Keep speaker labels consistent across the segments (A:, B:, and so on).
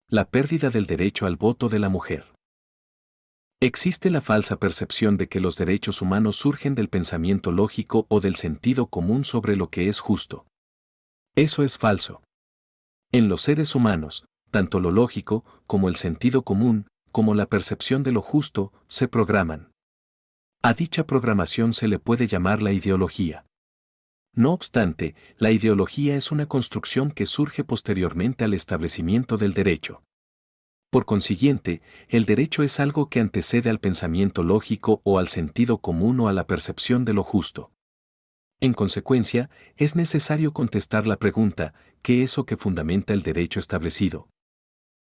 A: La pérdida del derecho al voto de la mujer. Existe la falsa percepción de que los derechos humanos surgen del pensamiento lógico o del sentido común sobre lo que es justo. Eso es falso. En los seres humanos, tanto lo lógico, como el sentido común, como la percepción de lo justo, se programan. A dicha programación se le puede llamar la ideología. No obstante, la ideología es una construcción que surge posteriormente al establecimiento del derecho. Por consiguiente, el derecho es algo que antecede al pensamiento lógico o al sentido común o a la percepción de lo justo. En consecuencia, es necesario contestar la pregunta, ¿qué es o que fundamenta el derecho establecido?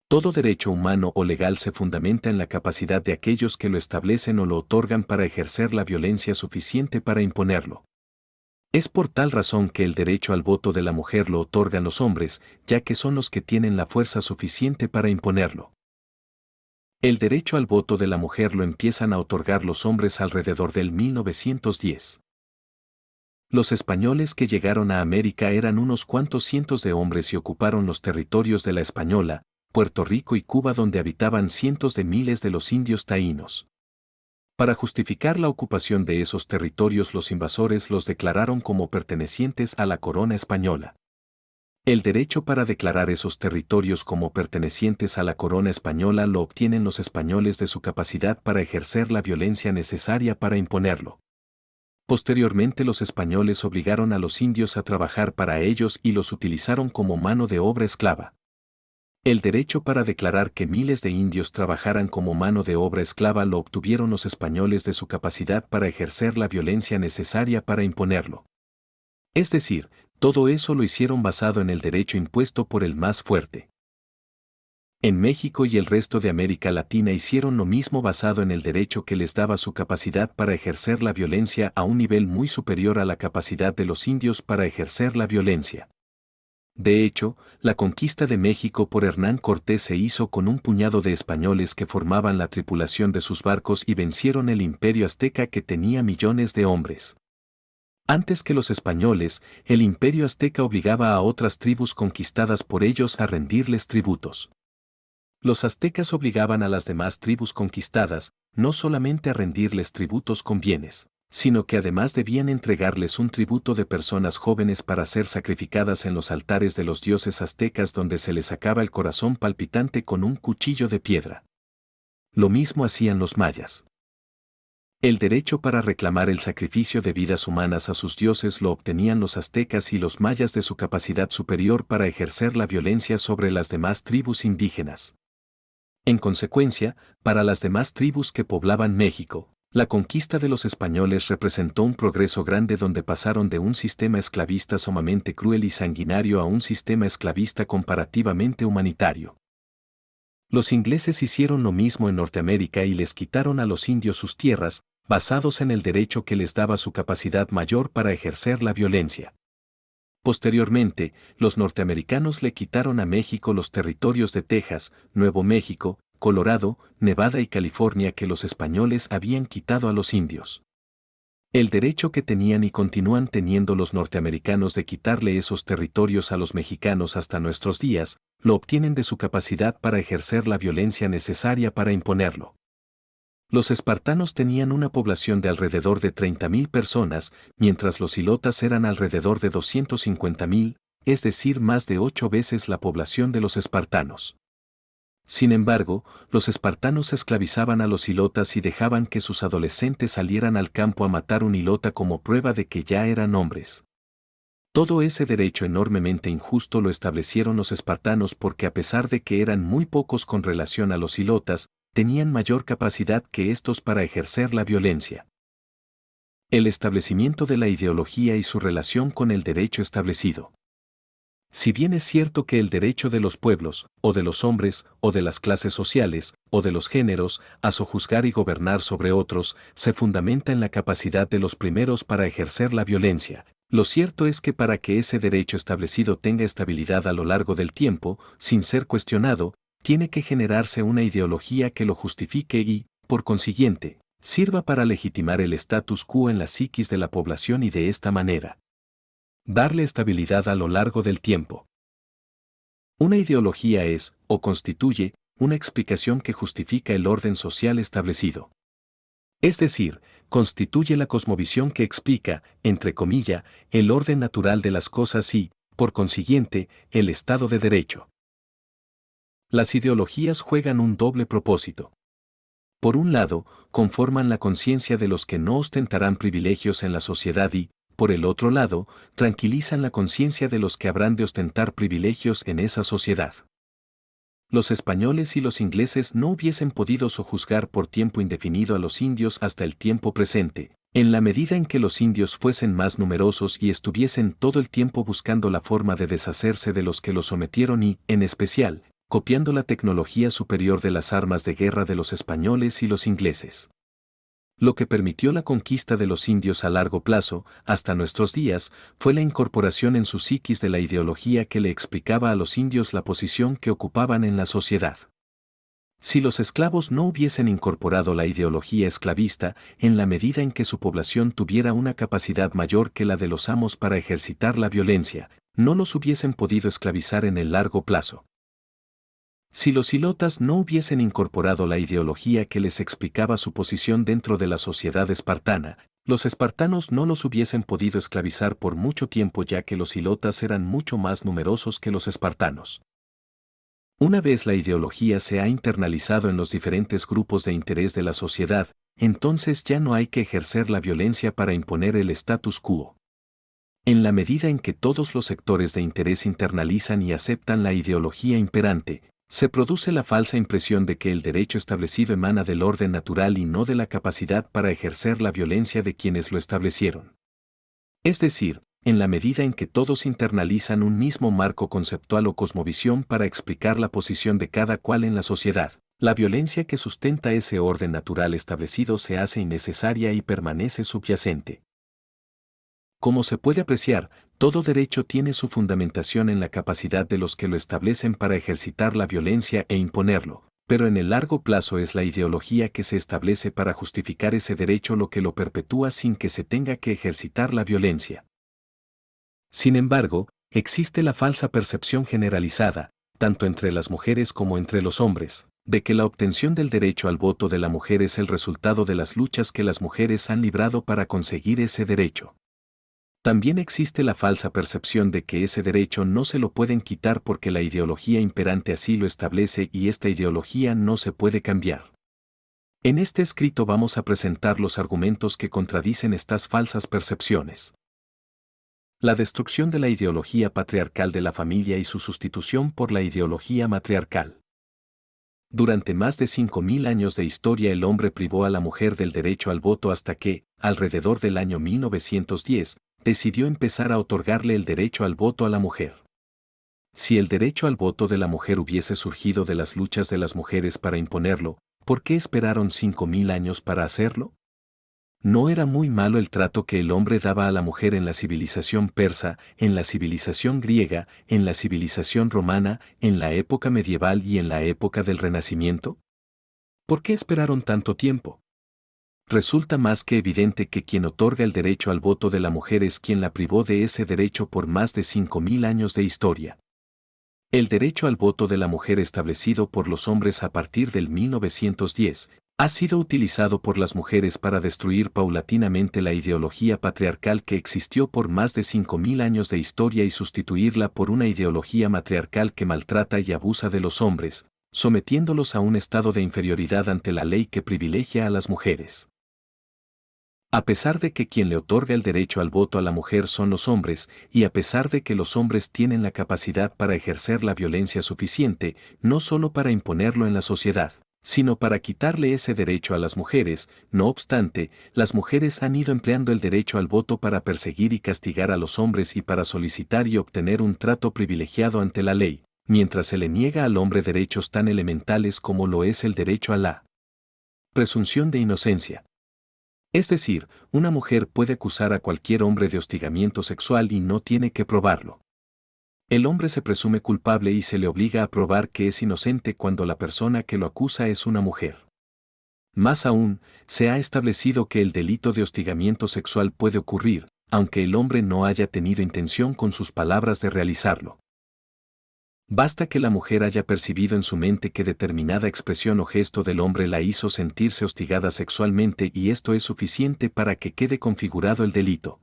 A: Todo derecho humano o legal se fundamenta en la capacidad de aquellos que lo establecen o lo otorgan para ejercer la violencia suficiente para imponerlo. Es por tal razón que el derecho al voto de la mujer lo otorgan los hombres, ya que son los que tienen la fuerza suficiente para imponerlo. El derecho al voto de la mujer lo empiezan a otorgar los hombres alrededor del 1910. Los españoles que llegaron a América eran unos cuantos cientos de hombres y ocuparon los territorios de La Española, Puerto Rico y Cuba, donde habitaban cientos de miles de los indios taínos. Para justificar la ocupación de esos territorios, los invasores los declararon como pertenecientes a la corona española. El derecho para declarar esos territorios como pertenecientes a la corona española lo obtienen los españoles de su capacidad para ejercer la violencia necesaria para imponerlo. Posteriormente, los españoles obligaron a los indios a trabajar para ellos y los utilizaron como mano de obra esclava. El derecho para declarar que miles de indios trabajaran como mano de obra esclava lo obtuvieron los españoles de su capacidad para ejercer la violencia necesaria para imponerlo. Es decir, todo eso lo hicieron basado en el derecho impuesto por el más fuerte. En México y el resto de América Latina hicieron lo mismo basado en el derecho que les daba su capacidad para ejercer la violencia a un nivel muy superior a la capacidad de los indios para ejercer la violencia. De hecho, la conquista de México por Hernán Cortés se hizo con un puñado de españoles que formaban la tripulación de sus barcos y vencieron el imperio azteca, que tenía millones de hombres. Antes que los españoles, el imperio azteca obligaba a otras tribus conquistadas por ellos a rendirles tributos. Los aztecas obligaban a las demás tribus conquistadas, no solamente a rendirles tributos con bienes, sino que además debían entregarles un tributo de personas jóvenes para ser sacrificadas en los altares de los dioses aztecas, donde se les sacaba el corazón palpitante con un cuchillo de piedra. Lo mismo hacían los mayas. El derecho para reclamar el sacrificio de vidas humanas a sus dioses lo obtenían los aztecas y los mayas de su capacidad superior para ejercer la violencia sobre las demás tribus indígenas. En consecuencia, para las demás tribus que poblaban México, la conquista de los españoles representó un progreso grande, donde pasaron de un sistema esclavista sumamente cruel y sanguinario a un sistema esclavista comparativamente humanitario. Los ingleses hicieron lo mismo en Norteamérica y les quitaron a los indios sus tierras, basados en el derecho que les daba su capacidad mayor para ejercer la violencia. Posteriormente, los norteamericanos le quitaron a México los territorios de Texas, Nuevo México, Colorado, Nevada y California que los españoles habían quitado a los indios. El derecho que tenían y continúan teniendo los norteamericanos de quitarle esos territorios a los mexicanos hasta nuestros días, lo obtienen de su capacidad para ejercer la violencia necesaria para imponerlo. Los espartanos tenían una población de alrededor de 30,000 personas, mientras los ilotas eran alrededor de 250,000, es decir, más de 8 veces la población de los espartanos. Sin embargo, los espartanos esclavizaban a los ilotas y dejaban que sus adolescentes salieran al campo a matar un ilota como prueba de que ya eran hombres. Todo ese derecho enormemente injusto lo establecieron los espartanos porque, a pesar de que eran muy pocos con relación a los ilotas, tenían mayor capacidad que estos para ejercer la violencia. El establecimiento de la ideología y su relación con el derecho establecido. Si bien es cierto que el derecho de los pueblos, o de los hombres, o de las clases sociales, o de los géneros, a sojuzgar y gobernar sobre otros, se fundamenta en la capacidad de los primeros para ejercer la violencia, lo cierto es que para que ese derecho establecido tenga estabilidad a lo largo del tiempo, sin ser cuestionado, tiene que generarse una ideología que lo justifique y, por consiguiente, sirva para legitimar el status quo en la psiquis de la población y, de esta manera, darle estabilidad a lo largo del tiempo. Una ideología es, o constituye, una explicación que justifica el orden social establecido. Es decir, constituye la cosmovisión que explica, entre comillas, el orden natural de las cosas y, por consiguiente, el Estado de Derecho. Las ideologías juegan un doble propósito. Por un lado, conforman la conciencia de los que no ostentarán privilegios en la sociedad y, por el otro lado, tranquilizan la conciencia de los que habrán de ostentar privilegios en esa sociedad. Los españoles y los ingleses no hubiesen podido sojuzgar por tiempo indefinido a los indios hasta el tiempo presente, en la medida en que los indios fuesen más numerosos y estuviesen todo el tiempo buscando la forma de deshacerse de los que los sometieron y, en especial, copiando la tecnología superior de las armas de guerra de los españoles y los ingleses. Lo que permitió la conquista de los indios a largo plazo, hasta nuestros días, fue la incorporación en su psiquis de la ideología que le explicaba a los indios la posición que ocupaban en la sociedad. Si los esclavos no hubiesen incorporado la ideología esclavista, en la medida en que su población tuviera una capacidad mayor que la de los amos para ejercitar la violencia, no los hubiesen podido esclavizar en el largo plazo. Si los ilotas no hubiesen incorporado la ideología que les explicaba su posición dentro de la sociedad espartana, los espartanos no los hubiesen podido esclavizar por mucho tiempo ya que los ilotas eran mucho más numerosos que los espartanos. Una vez la ideología se ha internalizado en los diferentes grupos de interés de la sociedad, entonces ya no hay que ejercer la violencia para imponer el status quo. En la medida en que todos los sectores de interés internalizan y aceptan la ideología imperante, se produce la falsa impresión de que el derecho establecido emana del orden natural y no de la capacidad para ejercer la violencia de quienes lo establecieron. Es decir, en la medida en que todos internalizan un mismo marco conceptual o cosmovisión para explicar la posición de cada cual en la sociedad, la violencia que sustenta ese orden natural establecido se hace innecesaria y permanece subyacente. Como se puede apreciar, todo derecho tiene su fundamentación en la capacidad de los que lo establecen para ejercitar la violencia e imponerlo, pero en el largo plazo es la ideología que se establece para justificar ese derecho lo que lo perpetúa sin que se tenga que ejercitar la violencia. Sin embargo, existe la falsa percepción generalizada, tanto entre las mujeres como entre los hombres, de que la obtención del derecho al voto de la mujer es el resultado de las luchas que las mujeres han librado para conseguir ese derecho. También existe la falsa percepción de que ese derecho no se lo pueden quitar porque la ideología imperante así lo establece y esta ideología no se puede cambiar. En este escrito vamos a presentar los argumentos que contradicen estas falsas percepciones. La destrucción de la ideología patriarcal de la familia y su sustitución por la ideología matriarcal. Durante más de 5.000 años de historia el hombre privó a la mujer del derecho al voto hasta que, alrededor del año 1910, decidió empezar a otorgarle el derecho al voto a la mujer. Si el derecho al voto de la mujer hubiese surgido de las luchas de las mujeres para imponerlo, ¿por qué esperaron 5.000 años para hacerlo? No era muy malo el trato que el hombre daba a la mujer en la civilización persa, en la civilización griega, en la civilización romana, en la época medieval y en la época del Renacimiento. ¿Por qué esperaron tanto tiempo? Resulta más que evidente que quien otorga el derecho al voto de la mujer es quien la privó de ese derecho por más de 5.000 años de historia. El derecho al voto de la mujer establecido por los hombres a partir del 1910 ha sido utilizado por las mujeres para destruir paulatinamente la ideología patriarcal que existió por más de 5.000 años de historia y sustituirla por una ideología matriarcal que maltrata y abusa de los hombres, sometiéndolos a un estado de inferioridad ante la ley que privilegia a las mujeres. A pesar de que quien le otorga el derecho al voto a la mujer son los hombres, y a pesar de que los hombres tienen la capacidad para ejercer la violencia suficiente, no solo para imponerlo en la sociedad, sino para quitarle ese derecho a las mujeres, no obstante, las mujeres han ido empleando el derecho al voto para perseguir y castigar a los hombres y para solicitar y obtener un trato privilegiado ante la ley, mientras se le niega al hombre derechos tan elementales como lo es el derecho a la presunción de inocencia. Es decir, una mujer puede acusar a cualquier hombre de hostigamiento sexual y no tiene que probarlo. El hombre se presume culpable y se le obliga a probar que es inocente cuando la persona que lo acusa es una mujer. Más aún, se ha establecido que el delito de hostigamiento sexual puede ocurrir, aunque el hombre no haya tenido intención con sus palabras de realizarlo. Basta que la mujer haya percibido en su mente que determinada expresión o gesto del hombre la hizo sentirse hostigada sexualmente y esto es suficiente para que quede configurado el delito.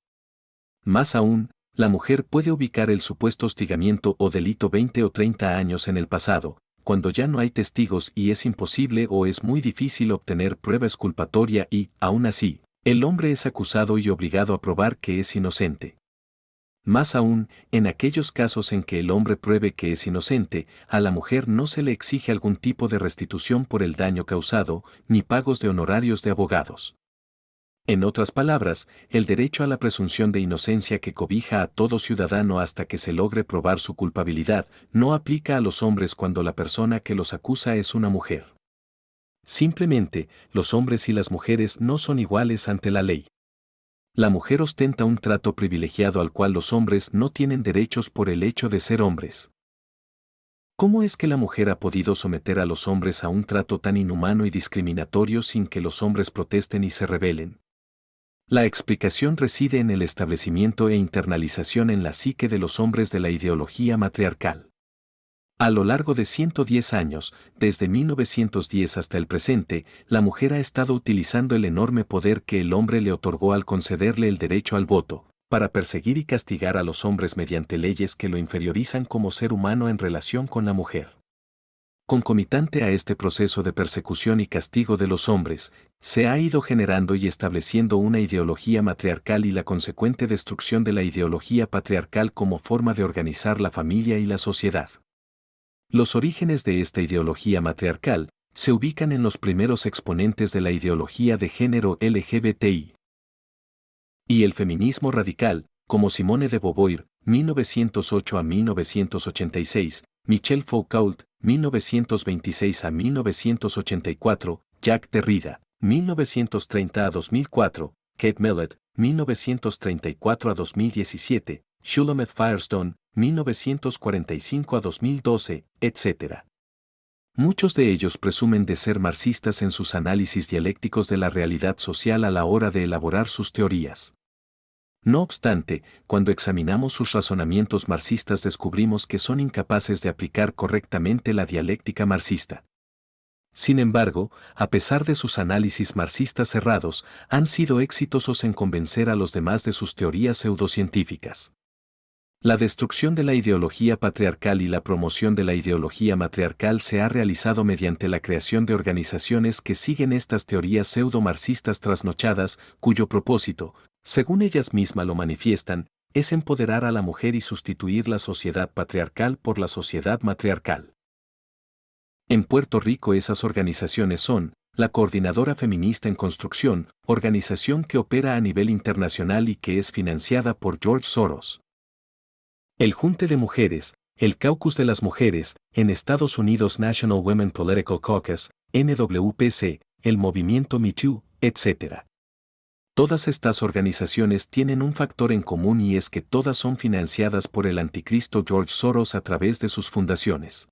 A: Más aún, la mujer puede ubicar el supuesto hostigamiento o delito 20 o 30 años en el pasado, cuando ya no hay testigos y es imposible o es muy difícil obtener prueba exculpatoria y, aún así, el hombre es acusado y obligado a probar que es inocente. Más aún, en aquellos casos en que el hombre pruebe que es inocente, a la mujer no se le exige algún tipo de restitución por el daño causado, ni pagos de honorarios de abogados. En otras palabras, el derecho a la presunción de inocencia que cobija a todo ciudadano hasta que se logre probar su culpabilidad, no aplica a los hombres cuando la persona que los acusa es una mujer. Simplemente, los hombres y las mujeres no son iguales ante la ley. La mujer ostenta un trato privilegiado al cual los hombres no tienen derechos por el hecho de ser hombres. ¿Cómo es que la mujer ha podido someter a los hombres a un trato tan inhumano y discriminatorio sin que los hombres protesten y se rebelen? La explicación reside en el establecimiento e internalización en la psique de los hombres de la ideología matriarcal. A lo largo de 110 años, desde 1910 hasta el presente, la mujer ha estado utilizando el enorme poder que el hombre le otorgó al concederle el derecho al voto, para perseguir y castigar a los hombres mediante leyes que lo inferiorizan como ser humano en relación con la mujer. Concomitante a este proceso de persecución y castigo de los hombres, se ha ido generando y estableciendo una ideología matriarcal y la consecuente destrucción de la ideología patriarcal como forma de organizar la familia y la sociedad. Los orígenes de esta ideología matriarcal se ubican en los primeros exponentes de la ideología de género LGBTI. Y el feminismo radical, como Simone de Beauvoir, 1908 a 1986, Michel Foucault, 1926 a 1984, Jacques Derrida, 1930 a 2004, Kate Millett, 1934 a 2017, Shulamith Firestone, 1945 a 2012, etc. Muchos de ellos presumen de ser marxistas en sus análisis dialécticos de la realidad social a la hora de elaborar sus teorías. No obstante, cuando examinamos sus razonamientos marxistas descubrimos que son incapaces de aplicar correctamente la dialéctica marxista. Sin embargo, a pesar de sus análisis marxistas cerrados, han sido exitosos en convencer a los demás de sus teorías pseudocientíficas. La destrucción de la ideología patriarcal y la promoción de la ideología matriarcal se ha realizado mediante la creación de organizaciones que siguen estas teorías pseudo-marxistas trasnochadas, cuyo propósito, según ellas mismas lo manifiestan, es empoderar a la mujer y sustituir la sociedad patriarcal por la sociedad matriarcal. En Puerto Rico esas organizaciones son la Coordinadora Feminista en Construcción, organización que opera a nivel internacional y que es financiada por George Soros. El Junte de Mujeres, el Caucus de las Mujeres, en Estados Unidos National Women Political Caucus, NWPC, el Movimiento Me Too, etc. Todas estas organizaciones tienen un factor en común y es que todas son financiadas por el anticristo George Soros a través de sus fundaciones.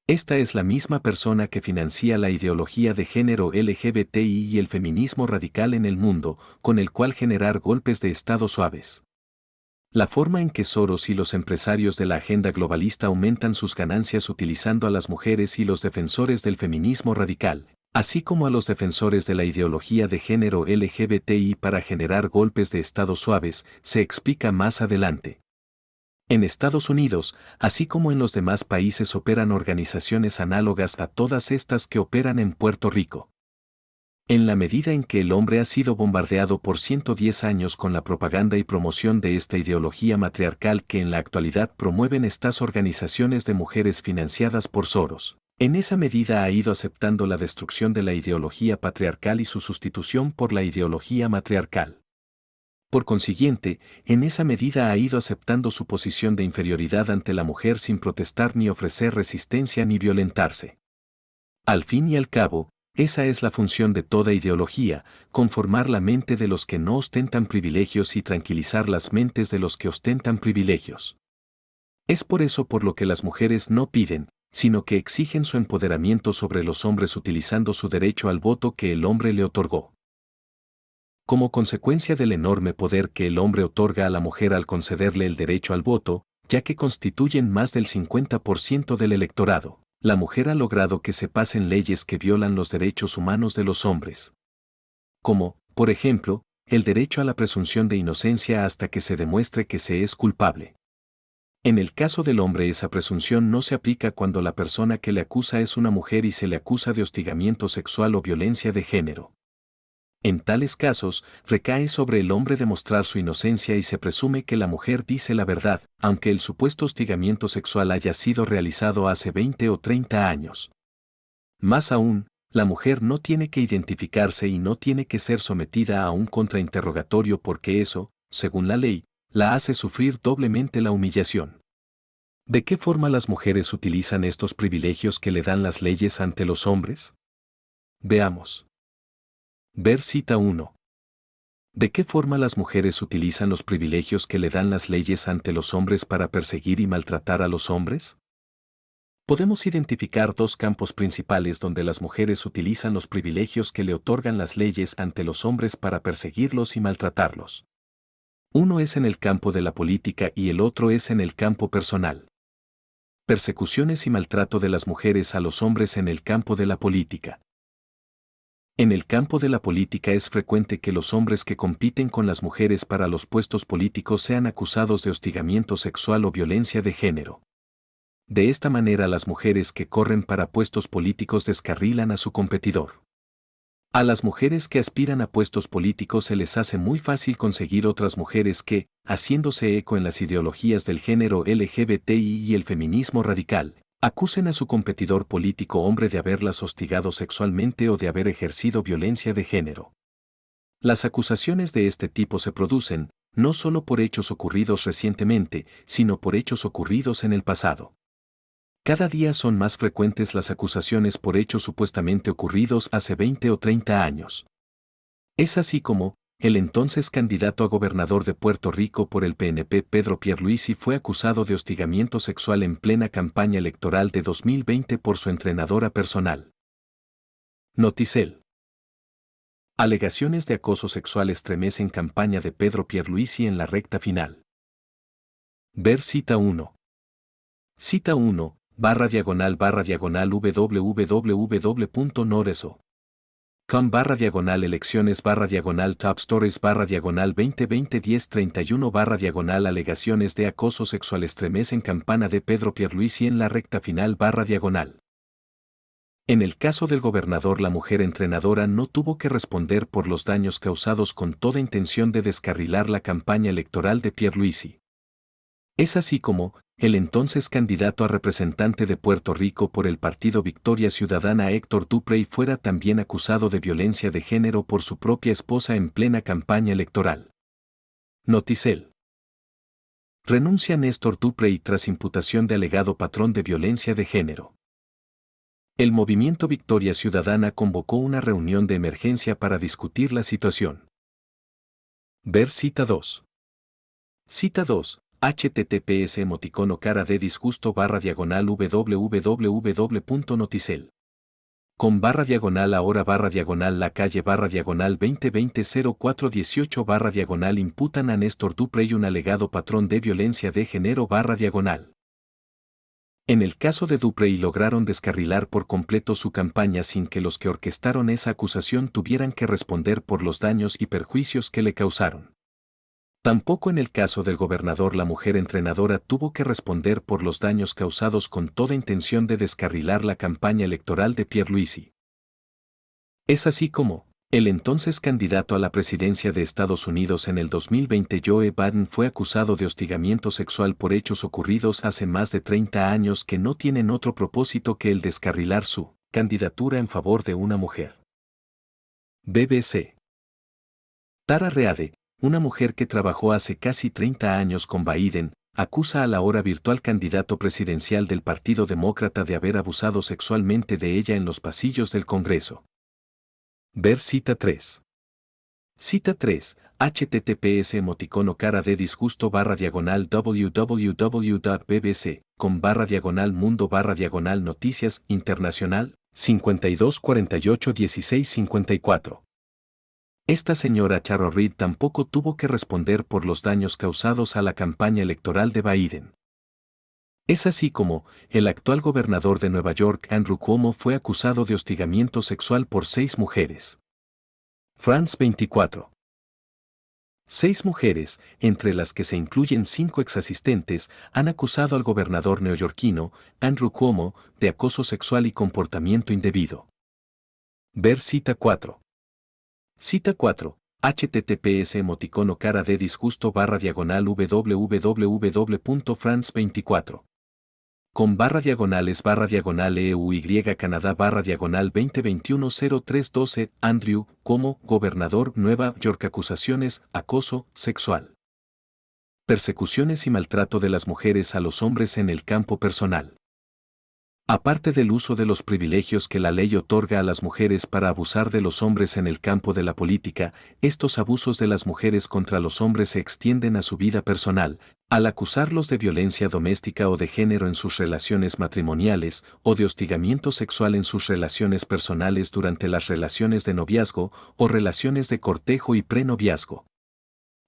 A: Esta es la misma persona que financia la ideología de género LGBTI y el feminismo radical en el mundo, con el cual generar golpes de Estado suaves. La forma en que Soros y los empresarios de la agenda globalista aumentan sus ganancias utilizando a las mujeres y los defensores del feminismo radical, así como a los defensores de la ideología de género LGBTI para generar golpes de Estado suaves, se explica más adelante. En Estados Unidos, así como en los demás países operan organizaciones análogas a todas estas que operan en Puerto Rico. En la medida en que el hombre ha sido bombardeado por 110 años con la propaganda y promoción de esta ideología matriarcal que en la actualidad promueven estas organizaciones de mujeres financiadas por Soros, en esa medida ha ido aceptando la destrucción de la ideología patriarcal y su sustitución por la ideología matriarcal. Por consiguiente, en esa medida ha ido aceptando su posición de inferioridad ante la mujer sin protestar ni ofrecer resistencia ni violentarse. Al fin y al cabo, esa es la función de toda ideología, conformar la mente de los que no ostentan privilegios y tranquilizar las mentes de los que ostentan privilegios. Es por eso por lo que las mujeres no piden, sino que exigen su empoderamiento sobre los hombres utilizando su derecho al voto que el hombre le otorgó. Como consecuencia del enorme poder que el hombre otorga a la mujer al concederle el derecho al voto, ya que constituyen más del 50% del electorado. La mujer ha logrado que se pasen leyes que violan los derechos humanos de los hombres. Como, por ejemplo, el derecho a la presunción de inocencia hasta que se demuestre que se es culpable. En el caso del hombre, esa presunción no se aplica cuando la persona que le acusa es una mujer y se le acusa de hostigamiento sexual o violencia de género. En tales casos, recae sobre el hombre demostrar su inocencia y se presume que la mujer dice la verdad, aunque el supuesto hostigamiento sexual haya sido realizado hace 20 o 30 años. Más aún, la mujer no tiene que identificarse y no tiene que ser sometida a un contrainterrogatorio porque eso, según la ley, la hace sufrir doblemente la humillación. ¿De qué forma las mujeres utilizan estos privilegios que le dan las leyes ante los hombres? Veamos. Ver cita 1. ¿De qué forma las mujeres utilizan los privilegios que le dan las leyes ante los hombres para perseguir y maltratar a los hombres? Podemos identificar dos campos principales donde las mujeres utilizan los privilegios que le otorgan las leyes ante los hombres para perseguirlos y maltratarlos. Uno es en el campo de la política y el otro es en el campo personal. Persecuciones y maltrato de las mujeres a los hombres en el campo de la política. En el campo de la política es frecuente que los hombres que compiten con las mujeres para los puestos políticos sean acusados de hostigamiento sexual o violencia de género. De esta manera las mujeres que corren para puestos políticos descarrilan a su competidor. A las mujeres que aspiran a puestos políticos se les hace muy fácil conseguir otras mujeres que, haciéndose eco en las ideologías del género LGBTI y el feminismo radical, acusen a su competidor político hombre de haberlas hostigado sexualmente o de haber ejercido violencia de género. Las acusaciones de este tipo se producen, no solo por hechos ocurridos recientemente, sino por hechos ocurridos en el pasado. Cada día son más frecuentes las acusaciones por hechos supuestamente ocurridos hace 20 o 30 años. Es así como, el entonces candidato a gobernador de Puerto Rico por el PNP Pedro Pierluisi fue acusado de hostigamiento sexual en plena campaña electoral de 2020 por su entrenadora personal. Noticel. Alegaciones de acoso sexual estremecen campaña de Pedro Pierluisi en la recta final. Ver cita 1. Cita 1. www.noreso.com/elecciones/top stories/2020 1031 alegaciones de acoso sexual estremecen campaña de Pedro Pierluisi en la recta final /. En el caso del gobernador, la mujer entrenadora no tuvo que responder por los daños causados con toda intención de descarrilar la campaña electoral de Pierluisi. Es así como, el entonces candidato a representante de Puerto Rico por el partido Victoria Ciudadana Héctor Duprey fuera también acusado de violencia de género por su propia esposa en plena campaña electoral. Noticel. Renuncia Néstor Duprey tras imputación de alegado patrón de violencia de género. El movimiento Victoria Ciudadana convocó una reunión de emergencia para discutir la situación. Ver cita 2. Cita 2. https emoticono cara de disgusto www.noticel.com/ahora la calle /2020 0418 imputan a Néstor Duprey un alegado patrón de violencia de género /. En el caso de Duprey lograron descarrilar por completo su campaña sin que los que orquestaron esa acusación tuvieran que responder por los daños y perjuicios que le causaron. Tampoco en el caso del gobernador la mujer entrenadora tuvo que responder por los daños causados con toda intención de descarrilar la campaña electoral de Pierluisi. Es así como, el entonces candidato a la presidencia de Estados Unidos en el 2020 Joe Biden fue acusado de hostigamiento sexual por hechos ocurridos hace más de 30 años que no tienen otro propósito que el descarrilar su candidatura en favor de una mujer. BBC. Tara Reade, una mujer que trabajó hace casi 30 años con Biden, acusa al ahora virtual candidato presidencial del Partido Demócrata de haber abusado sexualmente de ella en los pasillos del Congreso. Ver cita 3. Cita 3. https emoticono cara de disgusto www.bbc.com/mundo/ noticias internacional 52481654. Esta señora Charo Reid tampoco tuvo que responder por los daños causados a la campaña electoral de Biden. Es así como, el actual gobernador de Nueva York, Andrew Cuomo, fue acusado de hostigamiento sexual por 6 mujeres. France 24. 6 mujeres, entre las que se incluyen 5 exasistentes, han acusado al gobernador neoyorquino, Andrew Cuomo, de acoso sexual y comportamiento indebido. Ver cita 4. Cita 4. https emoticono cara de disgusto www.france24. Con /es/EUY Canadá /2021-0312 Andrew Cuomo, gobernador Nueva York. Acusaciones, acoso sexual, persecuciones y maltrato de las mujeres a los hombres en el campo personal. Aparte del uso de los privilegios que la ley otorga a las mujeres para abusar de los hombres en el campo de la política, estos abusos de las mujeres contra los hombres se extienden a su vida personal, al acusarlos de violencia doméstica o de género en sus relaciones matrimoniales, o de hostigamiento sexual en sus relaciones personales durante las relaciones de noviazgo o relaciones de cortejo y prenoviazgo.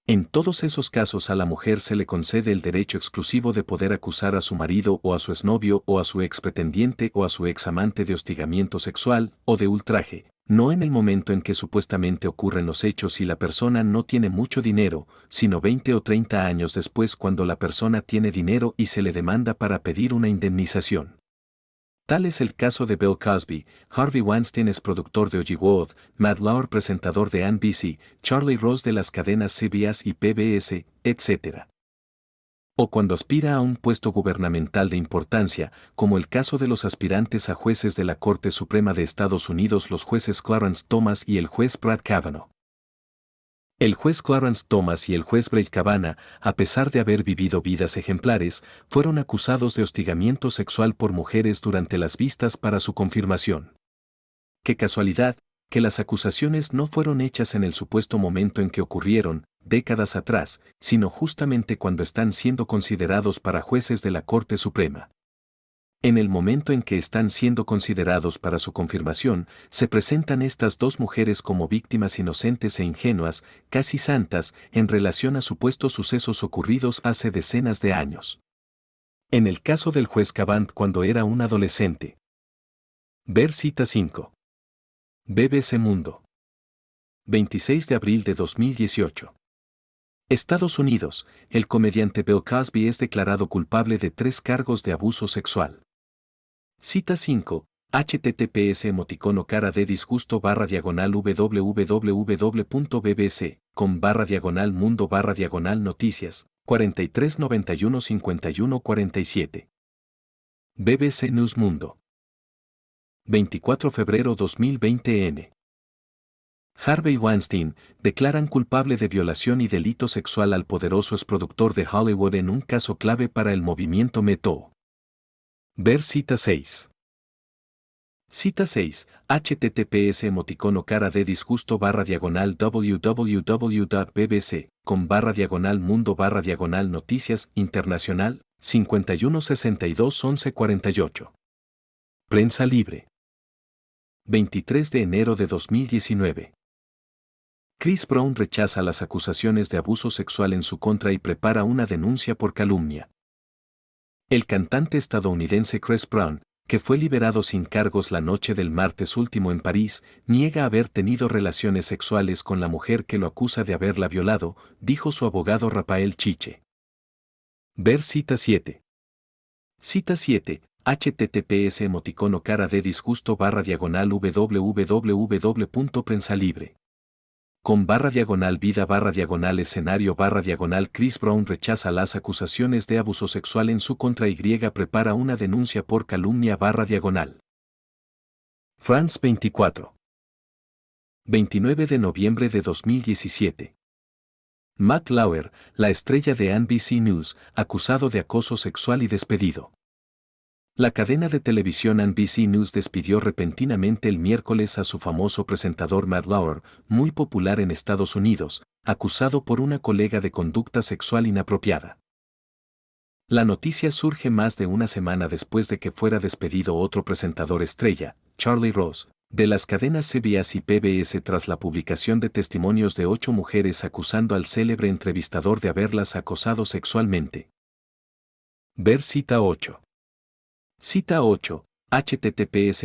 A: En todos esos casos a la mujer se le concede el derecho exclusivo de poder acusar a su marido o a su exnovio o a su expretendiente o a su examante de hostigamiento sexual o de ultraje, no en el momento en que supuestamente ocurren los hechos y la persona no tiene mucho dinero, sino 20 o 30 años después cuando la persona tiene dinero y se le demanda para pedir una indemnización. Tal es el caso de Bill Cosby, Harvey Weinstein es productor de O.J. Wood, Matt Lauer presentador de NBC, Charlie Rose de las cadenas CBS y PBS, etc. O cuando aspira a un puesto gubernamental de importancia, como el caso de los aspirantes a jueces de la Corte Suprema de Estados Unidos, los jueces Clarence Thomas y el juez Brett Kavanaugh. El juez Clarence Thomas y el juez Brett Kavanaugh, a pesar de haber vivido vidas ejemplares, fueron acusados de hostigamiento sexual por mujeres durante las vistas para su confirmación. Qué casualidad, que las acusaciones no fueron hechas en el supuesto momento en que ocurrieron, décadas atrás, sino justamente cuando están siendo considerados para jueces de la Corte Suprema. En el momento en que están siendo considerados para su confirmación, se presentan estas dos mujeres como víctimas inocentes e ingenuas, casi santas, en relación a supuestos sucesos ocurridos hace decenas de años. En el caso del juez Kavanaugh cuando era un adolescente. Ver cita 5. BBC Mundo. 26 de abril de 2018. Estados Unidos, el comediante Bill Cosby es declarado culpable de 3 cargos de abuso sexual. Cita 5. https emoticono cara de disgusto www.bbc.com/mundo noticias 43915147. BBC News Mundo. 24 de febrero 2020 N. Harvey Weinstein, declaran culpable de violación y delito sexual al poderoso exproductor de Hollywood en un caso clave para el movimiento Me Too. Ver cita 6. Cita 6. https emoticono cara de disgusto www.bbc.com/mundo noticias internacional 51621148. Prensa libre. 23 de enero de 2019. Chris Brown rechaza las acusaciones de abuso sexual en su contra y prepara una denuncia por calumnia. El cantante estadounidense Chris Brown, que fue liberado sin cargos la noche del martes último en París, niega haber tenido relaciones sexuales con la mujer que lo acusa de haberla violado, dijo su abogado Rafael Chiche. Ver cita 7. Cita 7. https emoticono cara de disgusto www.prensalibre. con /vida escenario Chris Brown rechaza las acusaciones de abuso sexual en su contra y prepara una denuncia por calumnia France 24. 29 de noviembre de 2017. Matt Lauer, la estrella de NBC News, acusado de acoso sexual y despedido. La cadena de televisión NBC News despidió repentinamente el miércoles a su famoso presentador Matt Lauer, muy popular en Estados Unidos, acusado por una colega de conducta sexual inapropiada. La noticia surge más de una semana después de que fuera despedido otro presentador estrella, Charlie Rose, de las cadenas CBS y PBS tras la publicación de testimonios de 8 mujeres acusando al célebre entrevistador de haberlas acosado sexualmente. Ver cita 8. Cita 8. https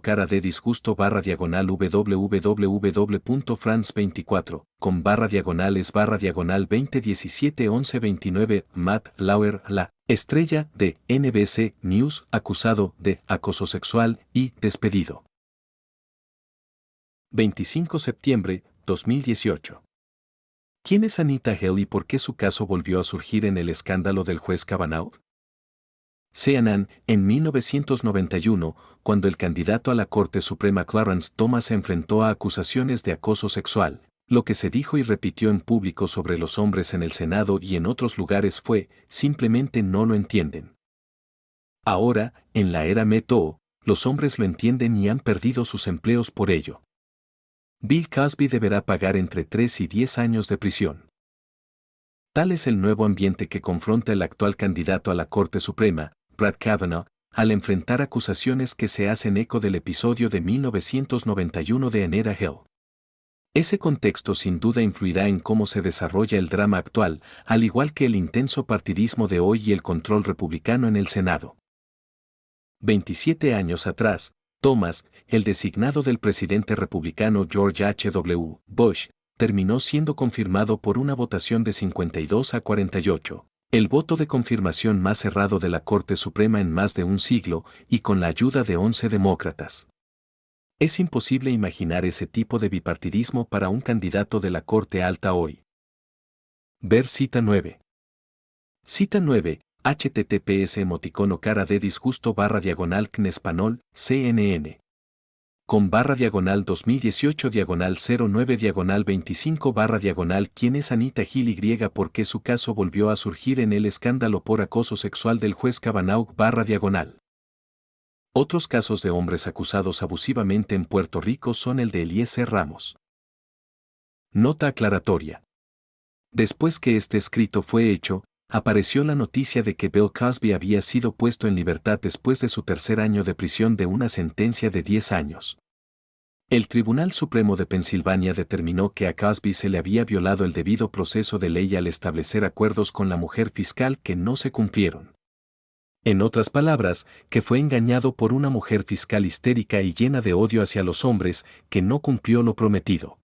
A: cara de disgusto www.france24.com /es 2017 11 29 Matt Lauer la estrella de NBC News acusado de acoso sexual y despedido. 25 de septiembre 2018. ¿Quién es Anita Hill y por qué su caso volvió a surgir en el escándalo del juez Kavanaugh? CNN, en 1991, cuando el candidato a la Corte Suprema Clarence Thomas se enfrentó a acusaciones de acoso sexual, lo que se dijo y repitió en público sobre los hombres en el Senado y en otros lugares fue, simplemente no lo entienden. Ahora, en la era Me Too, los hombres lo entienden y han perdido sus empleos por ello. Bill Cosby deberá pagar entre 3 y 10 años de prisión. Tal es el nuevo ambiente que confronta el actual candidato a la Corte Suprema, Brett Kavanaugh, al enfrentar acusaciones que se hacen eco del episodio de 1991 de Anita Hill. Ese contexto sin duda influirá en cómo se desarrolla el drama actual, al igual que el intenso partidismo de hoy y el control republicano en el Senado. 27 años atrás, Thomas, el designado del presidente republicano George H.W. Bush, terminó siendo confirmado por una votación de 52 a 48, el voto de confirmación más cerrado de la Corte Suprema en más de un siglo y con la ayuda de 11 demócratas. Es imposible imaginar ese tipo de bipartidismo para un candidato de la Corte Alta hoy. Ver cita 9. Cita 9. https cara de disgusto /en español, CNN. con /2018 09 25 ¿Quién es Anita Hill y por qué su caso volvió a surgir en el escándalo por acoso sexual del juez Kavanaugh /. Otros casos de hombres acusados abusivamente en Puerto Rico son el de Eliezer Ramos. Nota aclaratoria. Después que este escrito fue hecho, apareció la noticia de que Bill Cosby había sido puesto en libertad después de su tercer año de prisión de una sentencia de 10 años. El Tribunal Supremo de Pensilvania determinó que a Cosby se le había violado el debido proceso de ley al establecer acuerdos con la mujer fiscal que no se cumplieron. En otras palabras, que fue engañado por una mujer fiscal histérica y llena de odio hacia los hombres, que no cumplió lo prometido.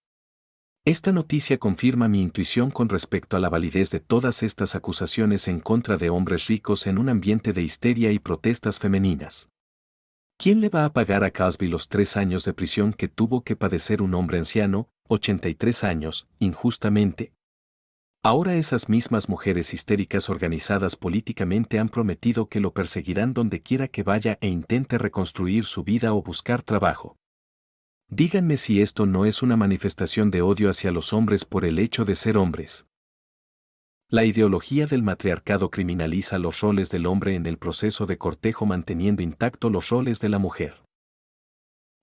A: Esta noticia confirma mi intuición con respecto a la validez de todas estas acusaciones en contra de hombres ricos en un ambiente de histeria y protestas femeninas. ¿Quién le va a pagar a Cosby los 3 años de prisión que tuvo que padecer un hombre anciano, 83 años, injustamente? Ahora esas mismas mujeres histéricas organizadas políticamente han prometido que lo perseguirán donde quiera que vaya e intente reconstruir su vida o buscar trabajo. Díganme si esto no es una manifestación de odio hacia los hombres por el hecho de ser hombres. La ideología del matriarcado criminaliza los roles del hombre en el proceso de cortejo manteniendo intacto los roles de la mujer.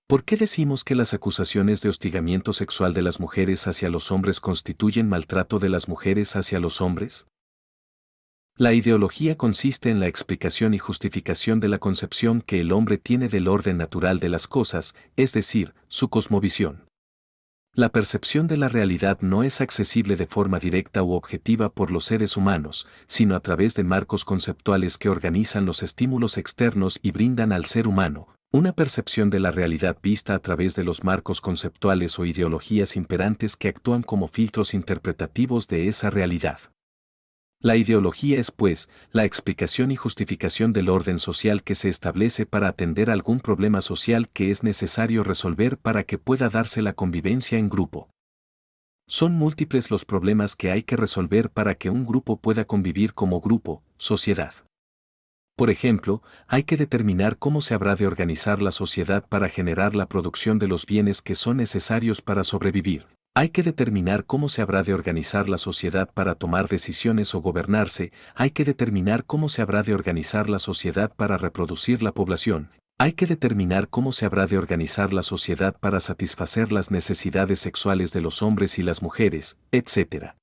A: ¿Por qué decimos que las acusaciones de hostigamiento sexual de las mujeres hacia los hombres constituyen maltrato de las mujeres hacia los hombres? La ideología consiste en la explicación y justificación de la concepción que el hombre tiene del orden natural de las cosas, es decir, su cosmovisión. La percepción de la realidad no es accesible de forma directa u objetiva por los seres humanos, sino a través de marcos conceptuales que organizan los estímulos externos y brindan al ser humano una percepción de la realidad vista a través de los marcos conceptuales o ideologías imperantes que actúan como filtros interpretativos de esa realidad. La ideología es, pues, la explicación y justificación del orden social que se establece para atender algún problema social que es necesario resolver para que pueda darse la convivencia en grupo. Son múltiples los problemas que hay que resolver para que un grupo pueda convivir como grupo, sociedad. Por ejemplo, hay que determinar cómo se habrá de organizar la sociedad para generar la producción de los bienes que son necesarios para sobrevivir. Hay que determinar cómo se habrá de organizar la sociedad para tomar decisiones o gobernarse, hay que determinar cómo se habrá de organizar la sociedad para reproducir la población, hay que determinar cómo se habrá de organizar la sociedad para satisfacer las necesidades sexuales de los hombres y las mujeres, etc.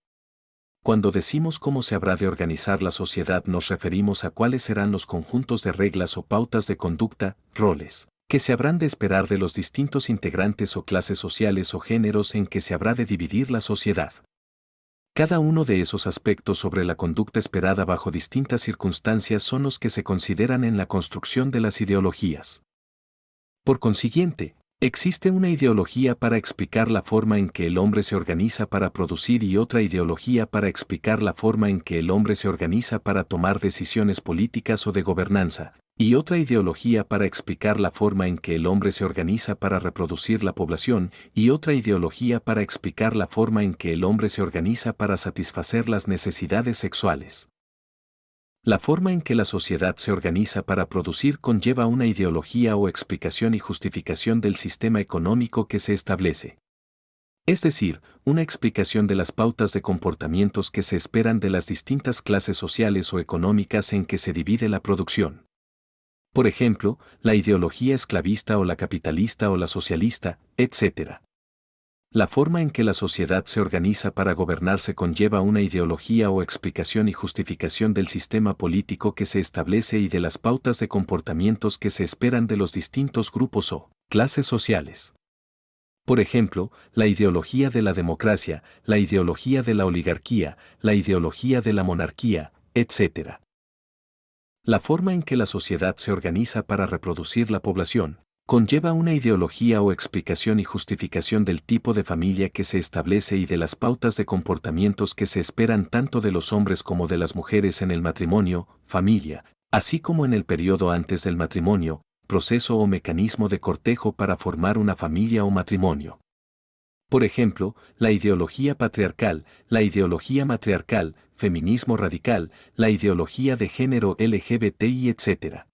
A: Cuando decimos cómo se habrá de organizar la sociedad nos referimos a cuáles serán los conjuntos de reglas o pautas de conducta, roles, que se habrán de esperar de los distintos integrantes o clases sociales o géneros en que se habrá de dividir la sociedad. Cada uno de esos aspectos sobre la conducta esperada bajo distintas circunstancias son los que se consideran en la construcción de las ideologías. Por consiguiente, existe una ideología para explicar la forma en que el hombre se organiza para producir y otra ideología para explicar la forma en que el hombre se organiza para tomar decisiones políticas o de gobernanza, y otra ideología para explicar la forma en que el hombre se organiza para reproducir la población, y otra ideología para explicar la forma en que el hombre se organiza para satisfacer las necesidades sexuales. La forma en que la sociedad se organiza para producir conlleva una ideología o explicación y justificación del sistema económico que se establece. Es decir, una explicación de las pautas de comportamientos que se esperan de las distintas clases sociales o económicas en que se divide la producción. Por ejemplo, la ideología esclavista o la capitalista o la socialista, etc. La forma en que la sociedad se organiza para gobernarse conlleva una ideología o explicación y justificación del sistema político que se establece y de las pautas de comportamientos que se esperan de los distintos grupos o clases sociales. Por ejemplo, la ideología de la democracia, la ideología de la oligarquía, la ideología de la monarquía, etc. La forma en que la sociedad se organiza para reproducir la población conlleva una ideología o explicación y justificación del tipo de familia que se establece y de las pautas de comportamientos que se esperan tanto de los hombres como de las mujeres en el matrimonio, familia, así como en el periodo antes del matrimonio, proceso o mecanismo de cortejo para formar una familia o matrimonio. Por ejemplo, la ideología patriarcal, la ideología matriarcal, feminismo radical, la ideología de género LGBTI, etc.